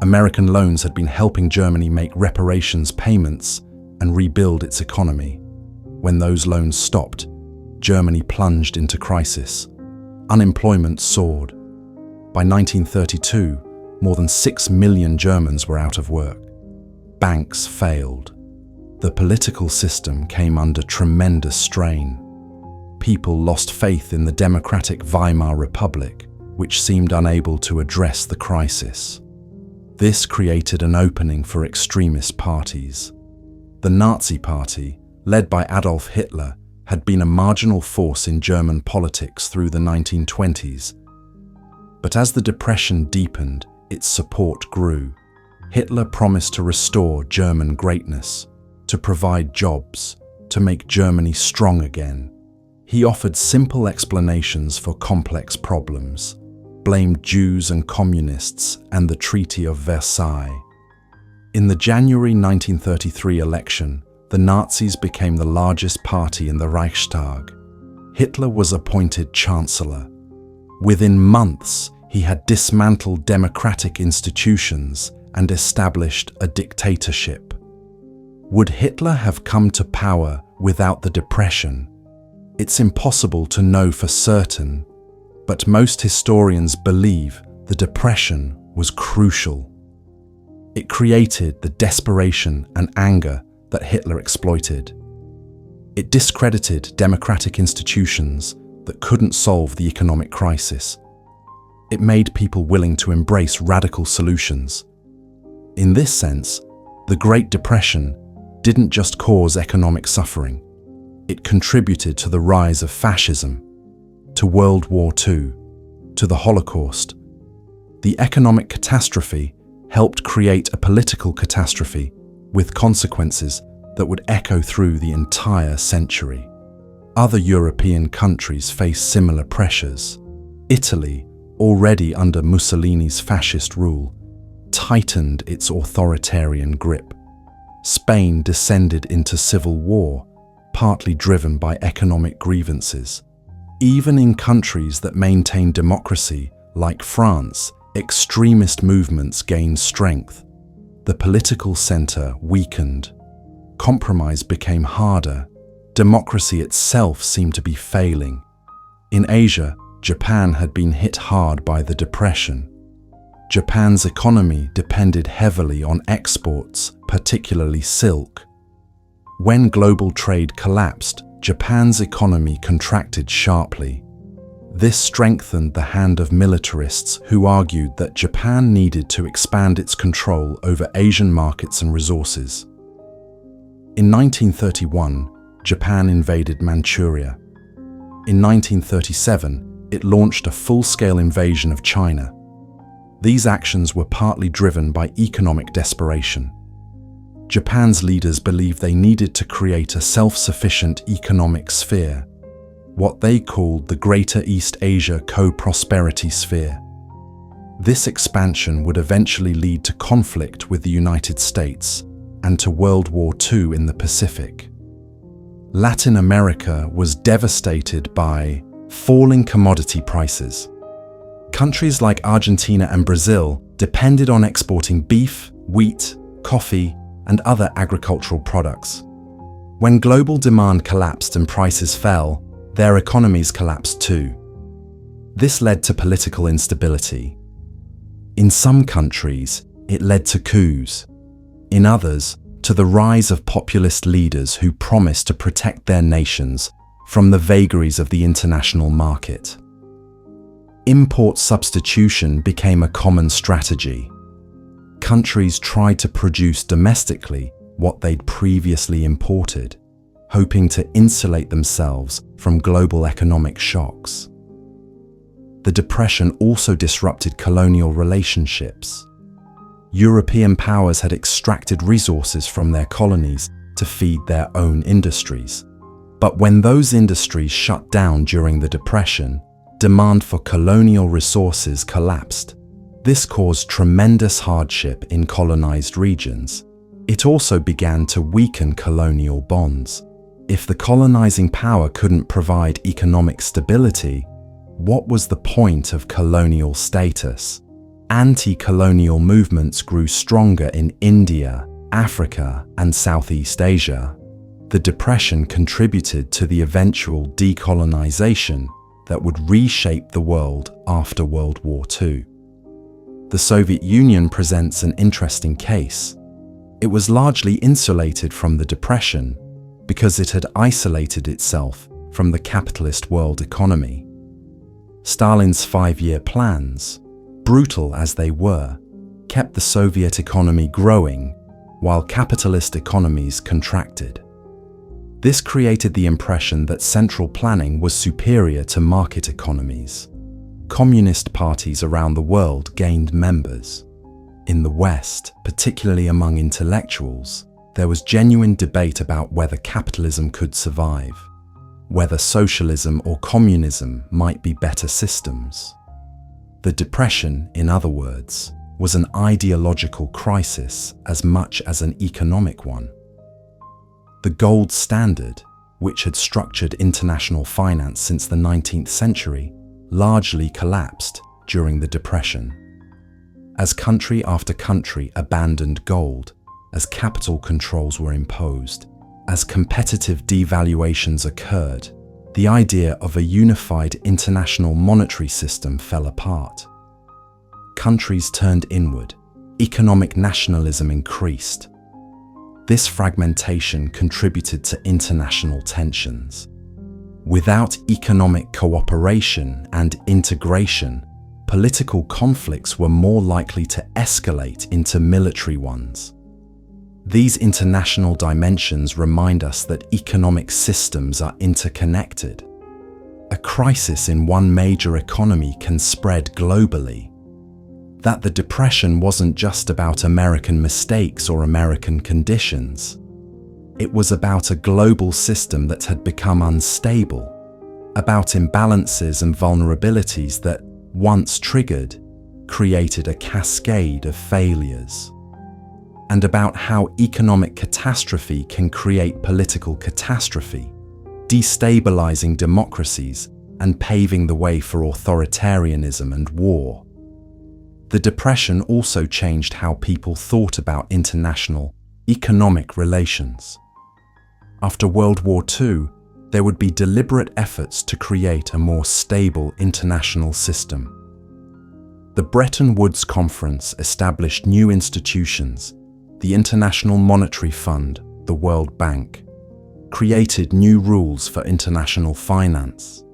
American loans had been helping Germany make reparations payments and rebuild its economy. When those loans stopped, Germany plunged into crisis. Unemployment soared. By 1932, more than 6 million Germans were out of work. Banks failed. The political system came under tremendous strain. people lost faith in the democratic Weimar Republic, which seemed unable to address the crisis. This created an opening for extremist parties. The Nazi Party, led by Adolf Hitler, had been a marginal force in German politics through the 1920s. But as the Depression deepened, its support grew. Hitler promised to restore German greatness, to provide jobs, to make Germany strong again. He offered simple explanations for complex problems, blamed Jews and communists and the Treaty of Versailles. In the January 1933 election, the Nazis became the largest party in the Reichstag. Hitler was appointed Chancellor. Within months, he had dismantled democratic institutions and established a dictatorship. Would Hitler have come to power without the Depression? It's impossible to know for certain, but most historians believe the Depression was crucial. It created the desperation and anger that Hitler exploited. It discredited democratic institutions that couldn't solve the economic crisis. It made people willing to embrace radical solutions. In this sense, the Great Depression didn't just cause economic suffering. It contributed to the rise of fascism, to World War II, to the Holocaust. The economic catastrophe helped create a political catastrophe with consequences that would echo through the entire century. Other European countries faced similar pressures. Italy, already under Mussolini's fascist rule, tightened its authoritarian grip. Spain descended into civil war, partly driven by economic grievances. Even in countries that maintained democracy, like France, extremist movements gained strength. The political center weakened. Compromise became harder. Democracy itself seemed to be failing. In Asia, Japan had been hit hard by the Depression. Japan's economy depended heavily on exports, particularly silk. When global trade collapsed, Japan's economy contracted sharply. This strengthened the hand of militarists who argued that Japan needed to expand its control over Asian markets and resources. In 1931, Japan invaded Manchuria. In 1937, it launched a full-scale invasion of China. These actions were partly driven by economic desperation. Japan's leaders believed they needed to create a self-sufficient economic sphere, what they called the Greater East Asia Co-Prosperity Sphere. This expansion would eventually lead to conflict with the United States and to World War II in the Pacific. Latin America was devastated by falling commodity prices. Countries like Argentina and Brazil depended on exporting beef, wheat, coffee, and other agricultural products. When global demand collapsed and prices fell, their economies collapsed too. This led to political instability. In some countries, it led to coups. In others, to the rise of populist leaders who promised to protect their nations from the vagaries of the international market. Import substitution became a common strategy. Countries tried to produce domestically what they'd previously imported, hoping to insulate themselves from global economic shocks. The Depression also disrupted colonial relationships. European powers had extracted resources from their colonies to feed their own industries. But when those industries shut down during the Depression, demand for colonial resources collapsed. This caused tremendous hardship in colonized regions. It also began to weaken colonial bonds. If the colonizing power couldn't provide economic stability, what was the point of colonial status? Anti-colonial movements grew stronger in India, Africa, and Southeast Asia. The Depression contributed to the eventual decolonization that would reshape the world after World War II. The Soviet Union presents an interesting case. It was largely insulated from the Depression because it had isolated itself from the capitalist world economy. Stalin's 5-year plans, brutal as they were, kept the Soviet economy growing while capitalist economies contracted. This created the impression that central planning was superior to market economies. Communist parties around the world gained members. In the West, particularly among intellectuals, there was genuine debate about whether capitalism could survive, whether socialism or communism might be better systems. The Depression, in other words, was an ideological crisis as much as an economic one. The gold standard, which had structured international finance since the 19th century, largely collapsed during the Depression. As country after country abandoned gold, as capital controls were imposed, as competitive devaluations occurred, the idea of a unified international monetary system fell apart. Countries turned inward, economic nationalism increased. This fragmentation contributed to international tensions. Without economic cooperation and integration, political conflicts were more likely to escalate into military ones. These international dimensions remind us that economic systems are interconnected. A crisis in one major economy can spread globally. That the Depression wasn't just about American mistakes or American conditions. It was about a global system that had become unstable, about imbalances and vulnerabilities that, once triggered, created a cascade of failures, and about how economic catastrophe can create political catastrophe, destabilizing democracies and paving the way for authoritarianism and war. The Depression also changed how people thought about international economic relations. After World War II, there would be deliberate efforts to create a more stable international system. The Bretton Woods Conference established new institutions, the International Monetary Fund, the World Bank, created new rules for international finance.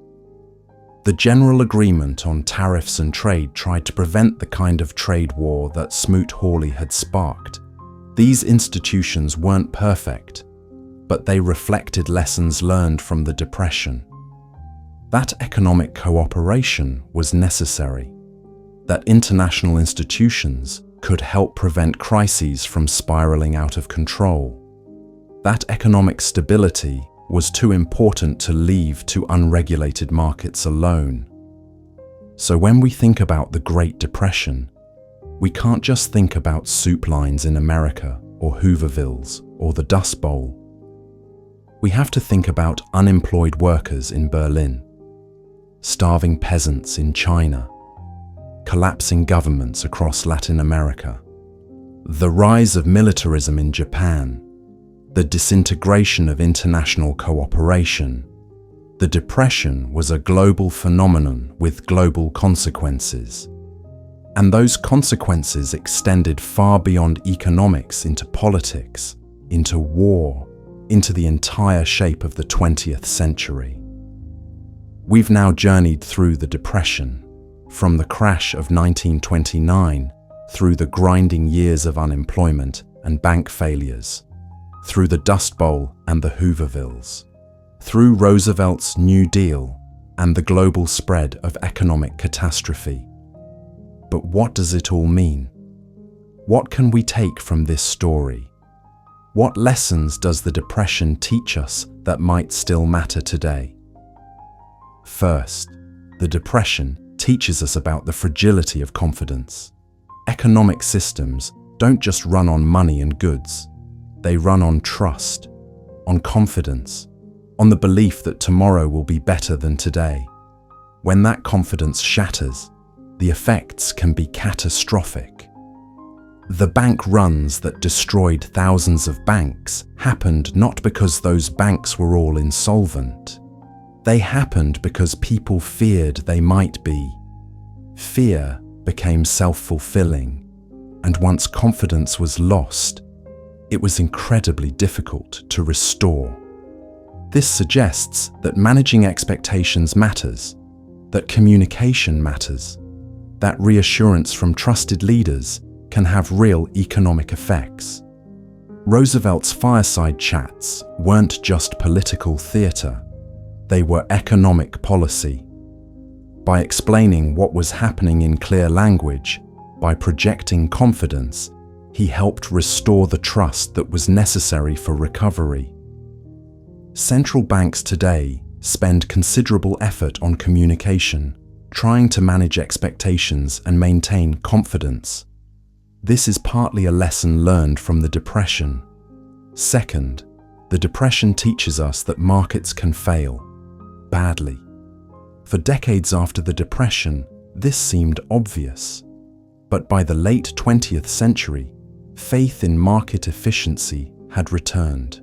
The General Agreement on Tariffs and Trade tried to prevent the kind of trade war that Smoot-Hawley had sparked. These institutions weren't perfect, but they reflected lessons learned from the Depression. That economic cooperation was necessary, that international institutions could help prevent crises from spiraling out of control. That economic stability was too important to leave to unregulated markets alone. So when we think about the Great Depression, we can't just think about soup lines in America or Hoovervilles or the Dust Bowl. We have to think about unemployed workers in Berlin, starving peasants in China, collapsing governments across Latin America, the rise of militarism in Japan, the disintegration of international cooperation. The Depression was a global phenomenon with global consequences. And those consequences extended far beyond economics into politics, into war, into the entire shape of the 20th century. We've now journeyed through the Depression, from the crash of 1929 through the grinding years of unemployment and bank failures, through the Dust Bowl and the Hoovervilles, through Roosevelt's New Deal and the global spread of economic catastrophe. But what does it all mean? What can we take from this story? What lessons does the Depression teach us that might still matter today? First, the Depression teaches us about the fragility of confidence. Economic systems don't just run on money and goods. They run on trust, on confidence, on the belief that tomorrow will be better than today. When that confidence shatters, the effects can be catastrophic. The bank runs that destroyed thousands of banks happened not because those banks were all insolvent. They happened because people feared they might be. Fear became self-fulfilling, and once confidence was lost, it was incredibly difficult to restore. This suggests that managing expectations matters, that communication matters, that reassurance from trusted leaders can have real economic effects. Roosevelt's fireside chats weren't just political theater, they were economic policy. By explaining what was happening in clear language, by projecting confidence, he helped restore the trust that was necessary for recovery. Central banks today spend considerable effort on communication, trying to manage expectations and maintain confidence. This is partly a lesson learned from the Depression. Second, the Depression teaches us that markets can fail badly. For decades after the Depression, this seemed obvious. But by the late 20th century, faith in market efficiency had returned.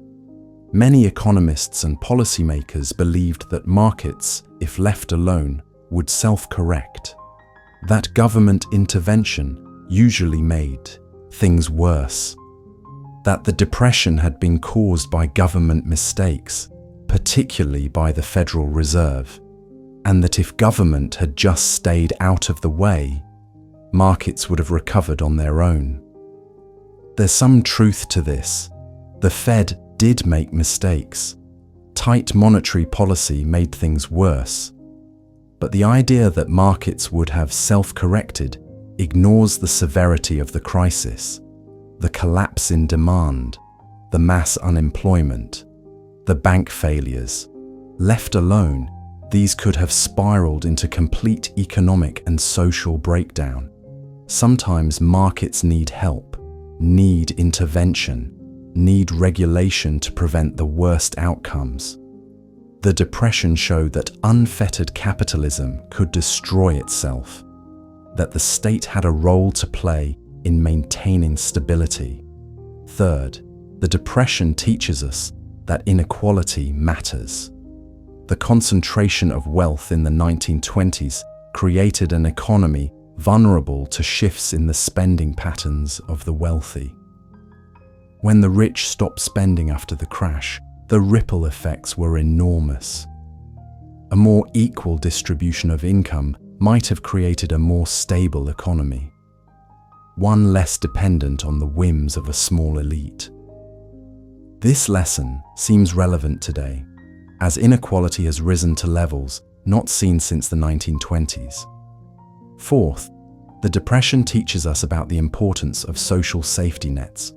Many economists and policymakers believed that markets, if left alone, would self-correct. That government intervention usually made things worse. That the Depression had been caused by government mistakes, particularly by the Federal Reserve, and that if government had just stayed out of the way, markets would have recovered on their own. There's some truth to this. The Fed did make mistakes. Tight monetary policy made things worse. But the idea that markets would have self-corrected ignores the severity of the crisis, the collapse in demand, the mass unemployment, the bank failures. Left alone, these could have spiraled into complete economic and social breakdown. Sometimes markets need help, need intervention, need regulation to prevent the worst outcomes. The Depression showed that unfettered capitalism could destroy itself, that the state had a role to play in maintaining stability. Third, the Depression teaches us that inequality matters. The concentration of wealth in the 1920s created an economy vulnerable to shifts in the spending patterns of the wealthy. When the rich stopped spending after the crash, the ripple effects were enormous. A more equal distribution of income might have created a more stable economy, one less dependent on the whims of a small elite. This lesson seems relevant today, as inequality has risen to levels not seen since the 1920s. Fourth, the Depression teaches us about the importance of social safety nets.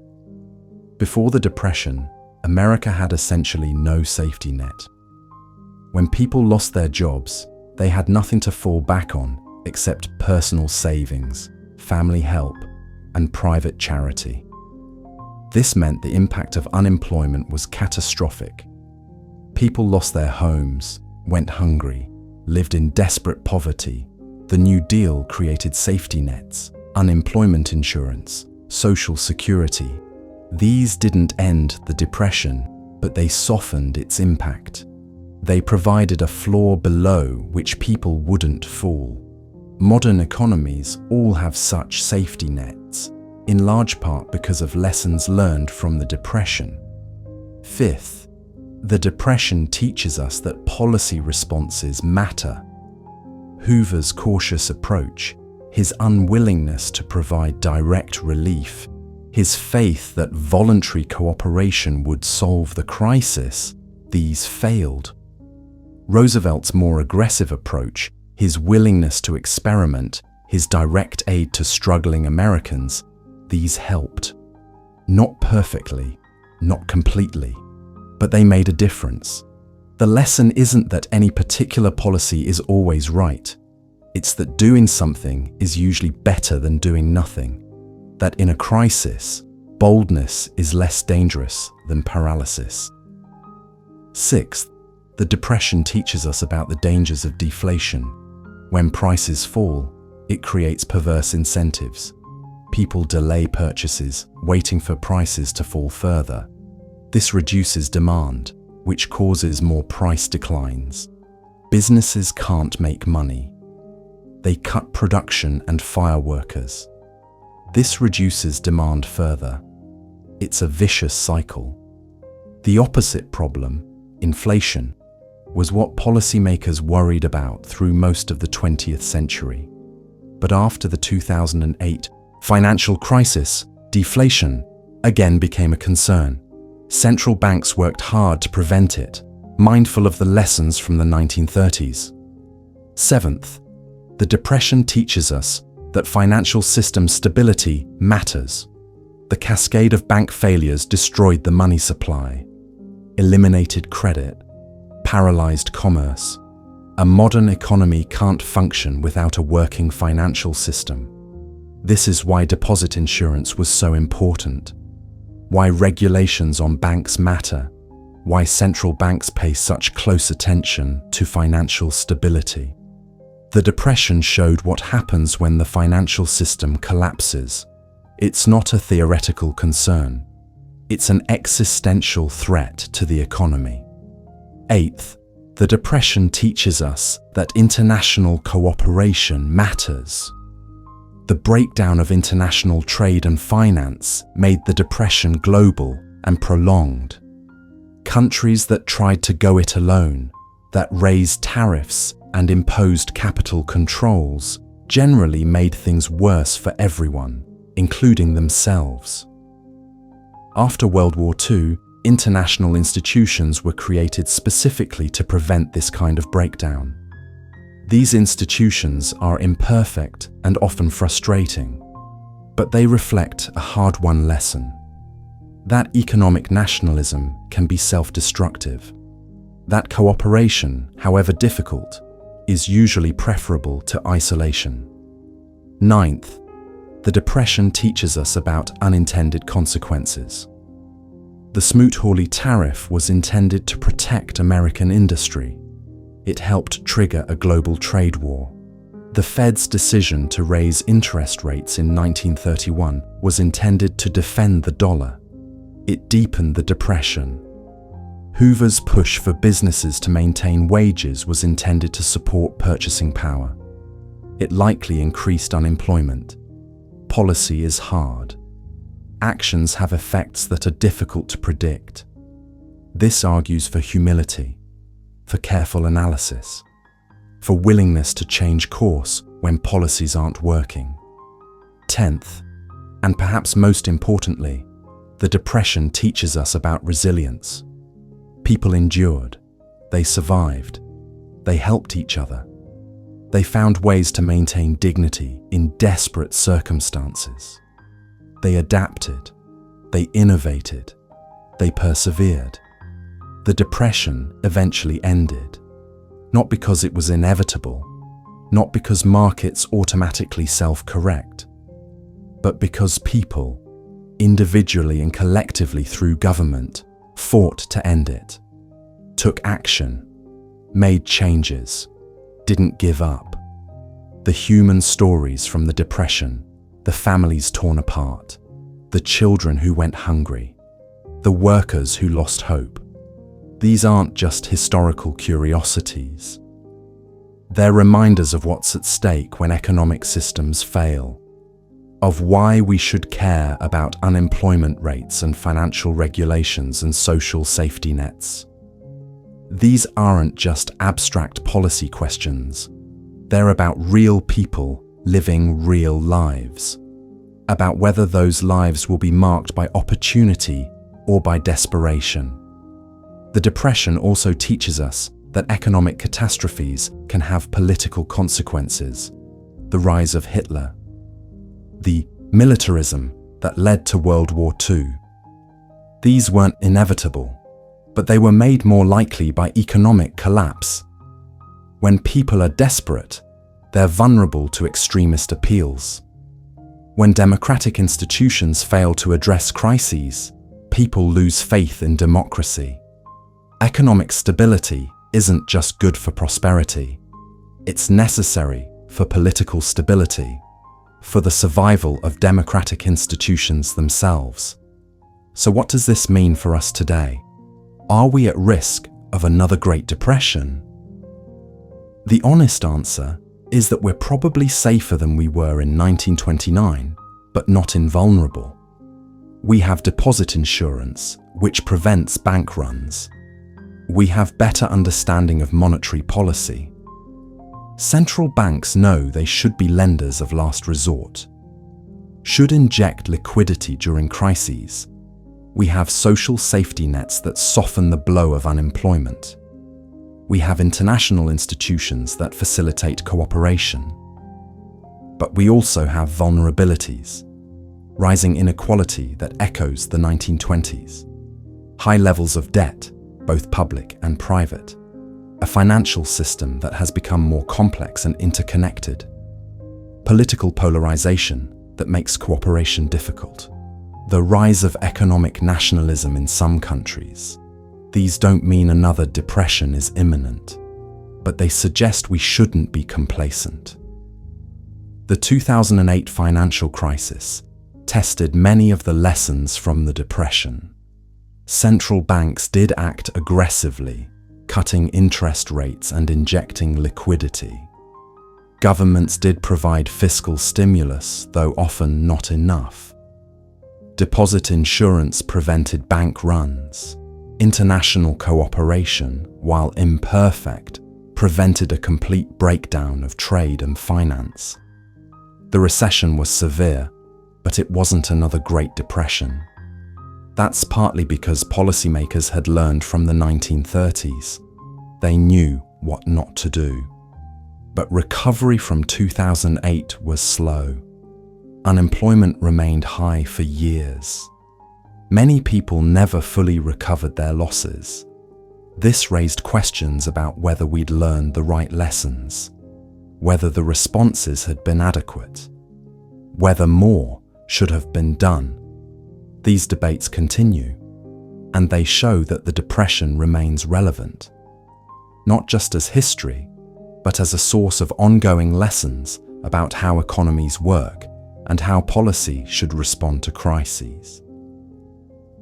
Before the Depression, America had essentially no safety net. When people lost their jobs, they had nothing to fall back on except personal savings, family help, and private charity. This meant the impact of unemployment was catastrophic. People lost their homes, went hungry, lived in desperate poverty. The New Deal created safety nets, unemployment insurance, social security. These didn't end the Depression, but they softened its impact. They provided a floor below which people wouldn't fall. Modern economies all have such safety nets, in large part because of lessons learned from the Depression. Fifth, the Depression teaches us that policy responses matter. Hoover's cautious approach, his unwillingness to provide direct relief, his faith that voluntary cooperation would solve the crisis, these failed. Roosevelt's more aggressive approach, his willingness to experiment, his direct aid to struggling Americans, these helped. Not perfectly, not completely, but they made a difference. The lesson isn't that any particular policy is always right. It's that doing something is usually better than doing nothing. That in a crisis, boldness is less dangerous than paralysis. Sixth, the Depression teaches us about the dangers of deflation. When prices fall, it creates perverse incentives. People delay purchases, waiting for prices to fall further. This reduces demand, which causes more price declines. Businesses can't make money. They cut production and fire workers. This reduces demand further. It's a vicious cycle. The opposite problem, inflation, was what policymakers worried about through most of the 20th century. But after the 2008 financial crisis, deflation again became a concern. Central banks worked hard to prevent it, mindful of the lessons from the 1930s. Seventh, the Depression teaches us that financial system stability matters. The cascade of bank failures destroyed the money supply, eliminated credit, paralyzed commerce. A modern economy can't function without a working financial system. This is why deposit insurance was so important, why regulations on banks matter, why central banks pay such close attention to financial stability. The Depression showed what happens when the financial system collapses. It's not a theoretical concern. It's an existential threat to the economy. Eighth, the Depression teaches us that international cooperation matters. The breakdown of international trade and finance made the Depression global and prolonged. Countries that tried to go it alone, that raised tariffs and imposed capital controls, generally made things worse for everyone, including themselves. After World War II, international institutions were created specifically to prevent this kind of breakdown. These institutions are imperfect and often frustrating, but they reflect a hard-won lesson. That economic nationalism can be self-destructive. That cooperation, however difficult, is usually preferable to isolation. Ninth, the Depression teaches us about unintended consequences. The Smoot-Hawley tariff was intended to protect American industry. It helped trigger a global trade war. The Fed's decision to raise interest rates in 1931 was intended to defend the dollar. It deepened the Depression. Hoover's push for businesses to maintain wages was intended to support purchasing power. It likely increased unemployment. Policy is hard. Actions have effects that are difficult to predict. This argues for humility, for careful analysis, for willingness to change course when policies aren't working. 10th, and perhaps most importantly, the Depression teaches us about resilience. People endured, they survived, they helped each other. They found ways to maintain dignity in desperate circumstances. They adapted, they innovated, they persevered. The Depression eventually ended, not because it was inevitable, not because markets automatically self-correct, but because people, individually and collectively through government, fought to end it, took action, made changes, didn't give up. The human stories from the Depression, the families torn apart, the children who went hungry, the workers who lost hope. These aren't just historical curiosities. They're reminders of what's at stake when economic systems fail, of why we should care about unemployment rates and financial regulations and social safety nets. These aren't just abstract policy questions. They're about real people living real lives, about whether those lives will be marked by opportunity or by desperation. The Depression also teaches us that economic catastrophes can have political consequences. The rise of Hitler, the militarism that led to World War II. These weren't inevitable, but they were made more likely by economic collapse. When people are desperate, they're vulnerable to extremist appeals. When democratic institutions fail to address crises, people lose faith in democracy. Economic stability isn't just good for prosperity. It's necessary for political stability, for the survival of democratic institutions themselves. So what does this mean for us today? Are we at risk of another Great Depression? The honest answer is that we're probably safer than we were in 1929, but not invulnerable. We have deposit insurance, which prevents bank runs. We have better understanding of monetary policy. Central banks know they should be lenders of last resort, should inject liquidity during crises. We have social safety nets that soften the blow of unemployment. We have international institutions that facilitate cooperation. But we also have vulnerabilities, rising inequality that echoes the 1920s, high levels of debt, both public and private, a financial system that has become more complex and interconnected, political polarization that makes cooperation difficult, the rise of economic nationalism in some countries. These don't mean another depression is imminent, but they suggest we shouldn't be complacent. The 2008 financial crisis tested many of the lessons from the Depression. Central banks did act aggressively, cutting interest rates and injecting liquidity. Governments did provide fiscal stimulus, though often not enough. Deposit insurance prevented bank runs. International cooperation, while imperfect, prevented a complete breakdown of trade and finance. The recession was severe, but it wasn't another Great Depression. That's partly because policymakers had learned from the 1930s. They knew what not to do. But recovery from 2008 was slow. Unemployment remained high for years. Many people never fully recovered their losses. This raised questions about whether we'd learned the right lessons, whether the responses had been adequate, whether more should have been done. These debates continue, and they show that the Depression remains relevant, not just as history, but as a source of ongoing lessons about how economies work and how policy should respond to crises.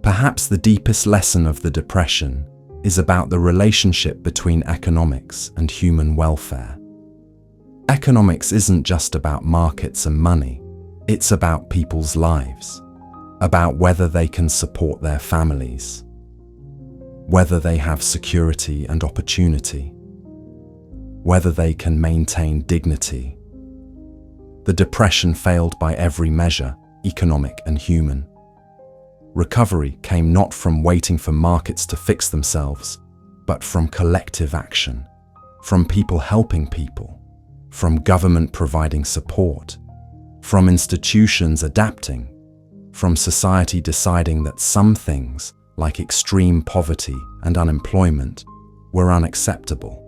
Perhaps the deepest lesson of the Depression is about the relationship between economics and human welfare. Economics isn't just about markets and money, it's about people's lives, about whether they can support their families, whether they have security and opportunity, whether they can maintain dignity. The Depression failed by every measure, economic and human. Recovery came not from waiting for markets to fix themselves, but from collective action, from people helping people, from government providing support, from institutions adapting, from society deciding that some things, like extreme poverty and unemployment, were unacceptable.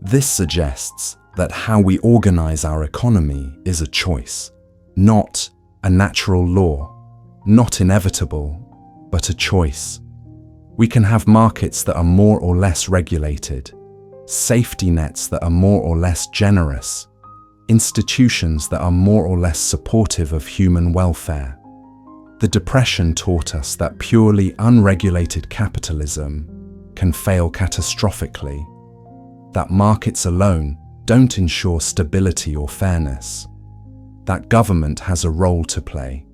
This suggests that how we organize our economy is a choice, not a natural law, not inevitable, but a choice. We can have markets that are more or less regulated, safety nets that are more or less generous, institutions that are more or less supportive of human welfare. The Depression taught us that purely unregulated capitalism can fail catastrophically, that markets alone don't ensure stability or fairness, that government has a role to play.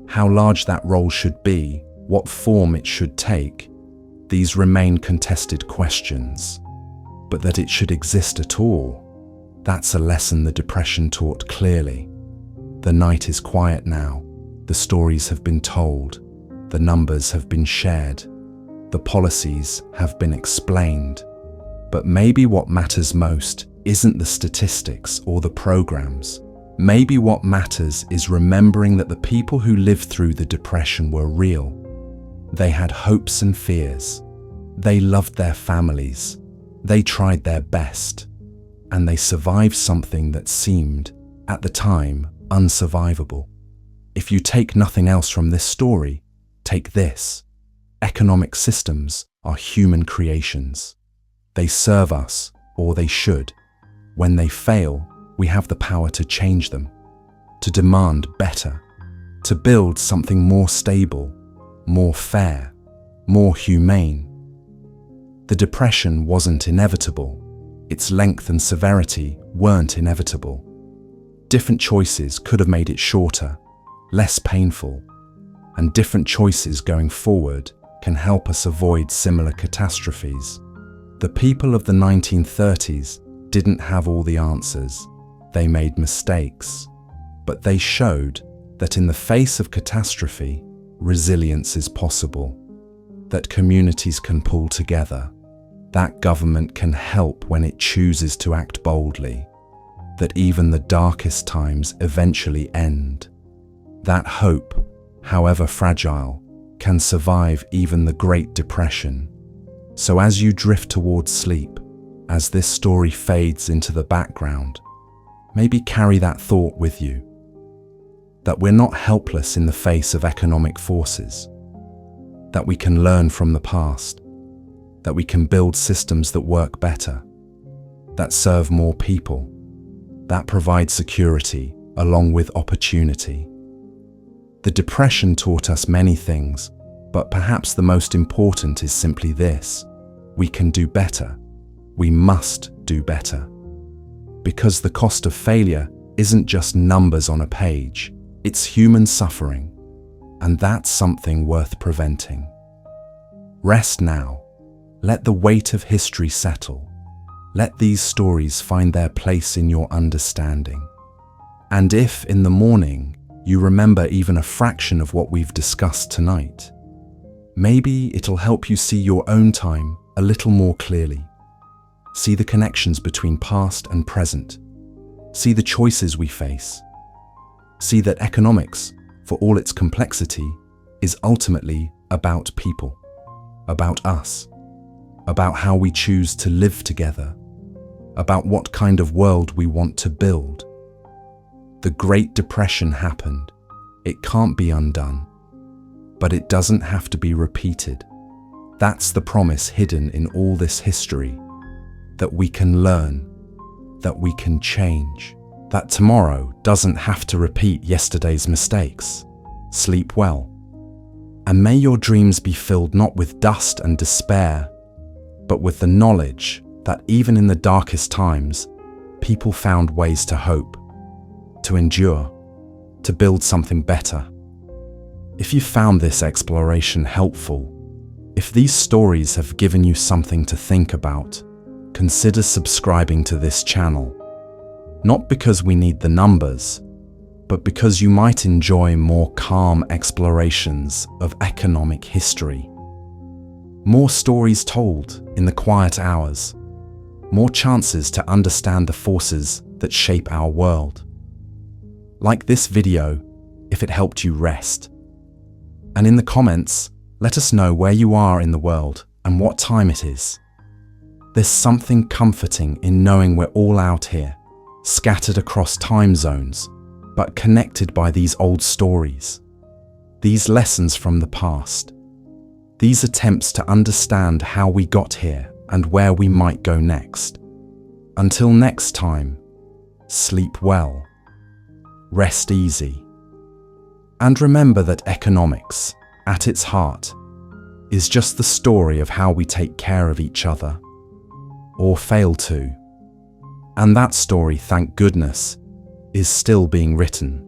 How large that role should be, what form it should take, these remain contested questions. But that it should exist at all, that's a lesson the Depression taught clearly. The night is quiet now, the stories have been told, the numbers have been shared, the policies have been explained. But maybe what matters most isn't the statistics or the programs. Maybe what matters is remembering that the people who lived through the Depression were real. They had hopes and fears. They loved their families. They tried their best. And they survived something that seemed, at the time, unsurvivable. If you take nothing else from this story, take this. Economic systems are human creations. They serve us, or they should. When they fail, we have the power to change them, to demand better, to build something more stable, more fair, more humane. The Depression wasn't inevitable. Its length and severity weren't inevitable. Different choices could have made it shorter, less painful, and different choices going forward can help us avoid similar catastrophes. The people of the 1930s didn't have all the answers. They made mistakes. But they showed that in the face of catastrophe, resilience is possible, that communities can pull together, that government can help when it chooses to act boldly, that even the darkest times eventually end. That hope, however fragile, can survive even the Great Depression. So as you drift towards sleep, as this story fades into the background, maybe carry that thought with you, that we're not helpless in the face of economic forces, that we can learn from the past, that we can build systems that work better, that serve more people, that provide security along with opportunity. The Depression taught us many things, but perhaps the most important is simply this: we can do better. We must do better. Because the cost of failure isn't just numbers on a page, it's human suffering, and that's something worth preventing. Rest now. Let the weight of history settle. Let these stories find their place in your understanding. And if, in the morning, you remember even a fraction of what we've discussed tonight, maybe it'll help you see your own time a little more clearly. See the connections between past and present. See the choices we face. See that economics, for all its complexity, is ultimately about people, about us, about how we choose to live together, about what kind of world we want to build. The Great Depression happened. It can't be undone, but it doesn't have to be repeated. That's the promise hidden in all this history, that we can learn, that we can change, that tomorrow doesn't have to repeat yesterday's mistakes. Sleep well. And may your dreams be filled not with dust and despair, but with the knowledge that even in the darkest times, people found ways to hope, to endure, to build something better. If you found this exploration helpful, if these stories have given you something to think about, consider subscribing to this channel. Not because we need the numbers, but because you might enjoy more calm explorations of economic history. More stories told in the quiet hours, more chances to understand the forces that shape our world. Like this video if it helped you rest. And in the comments, let us know where you are in the world and what time it is. There's something comforting in knowing we're all out here, scattered across time zones, but connected by these old stories, these lessons from the past, these attempts to understand how we got here and where we might go next. Until next time, sleep well, rest easy, and remember that economics, at its heart, is just the story of how we take care of each other, or fail to. And that story, thank goodness, is still being written.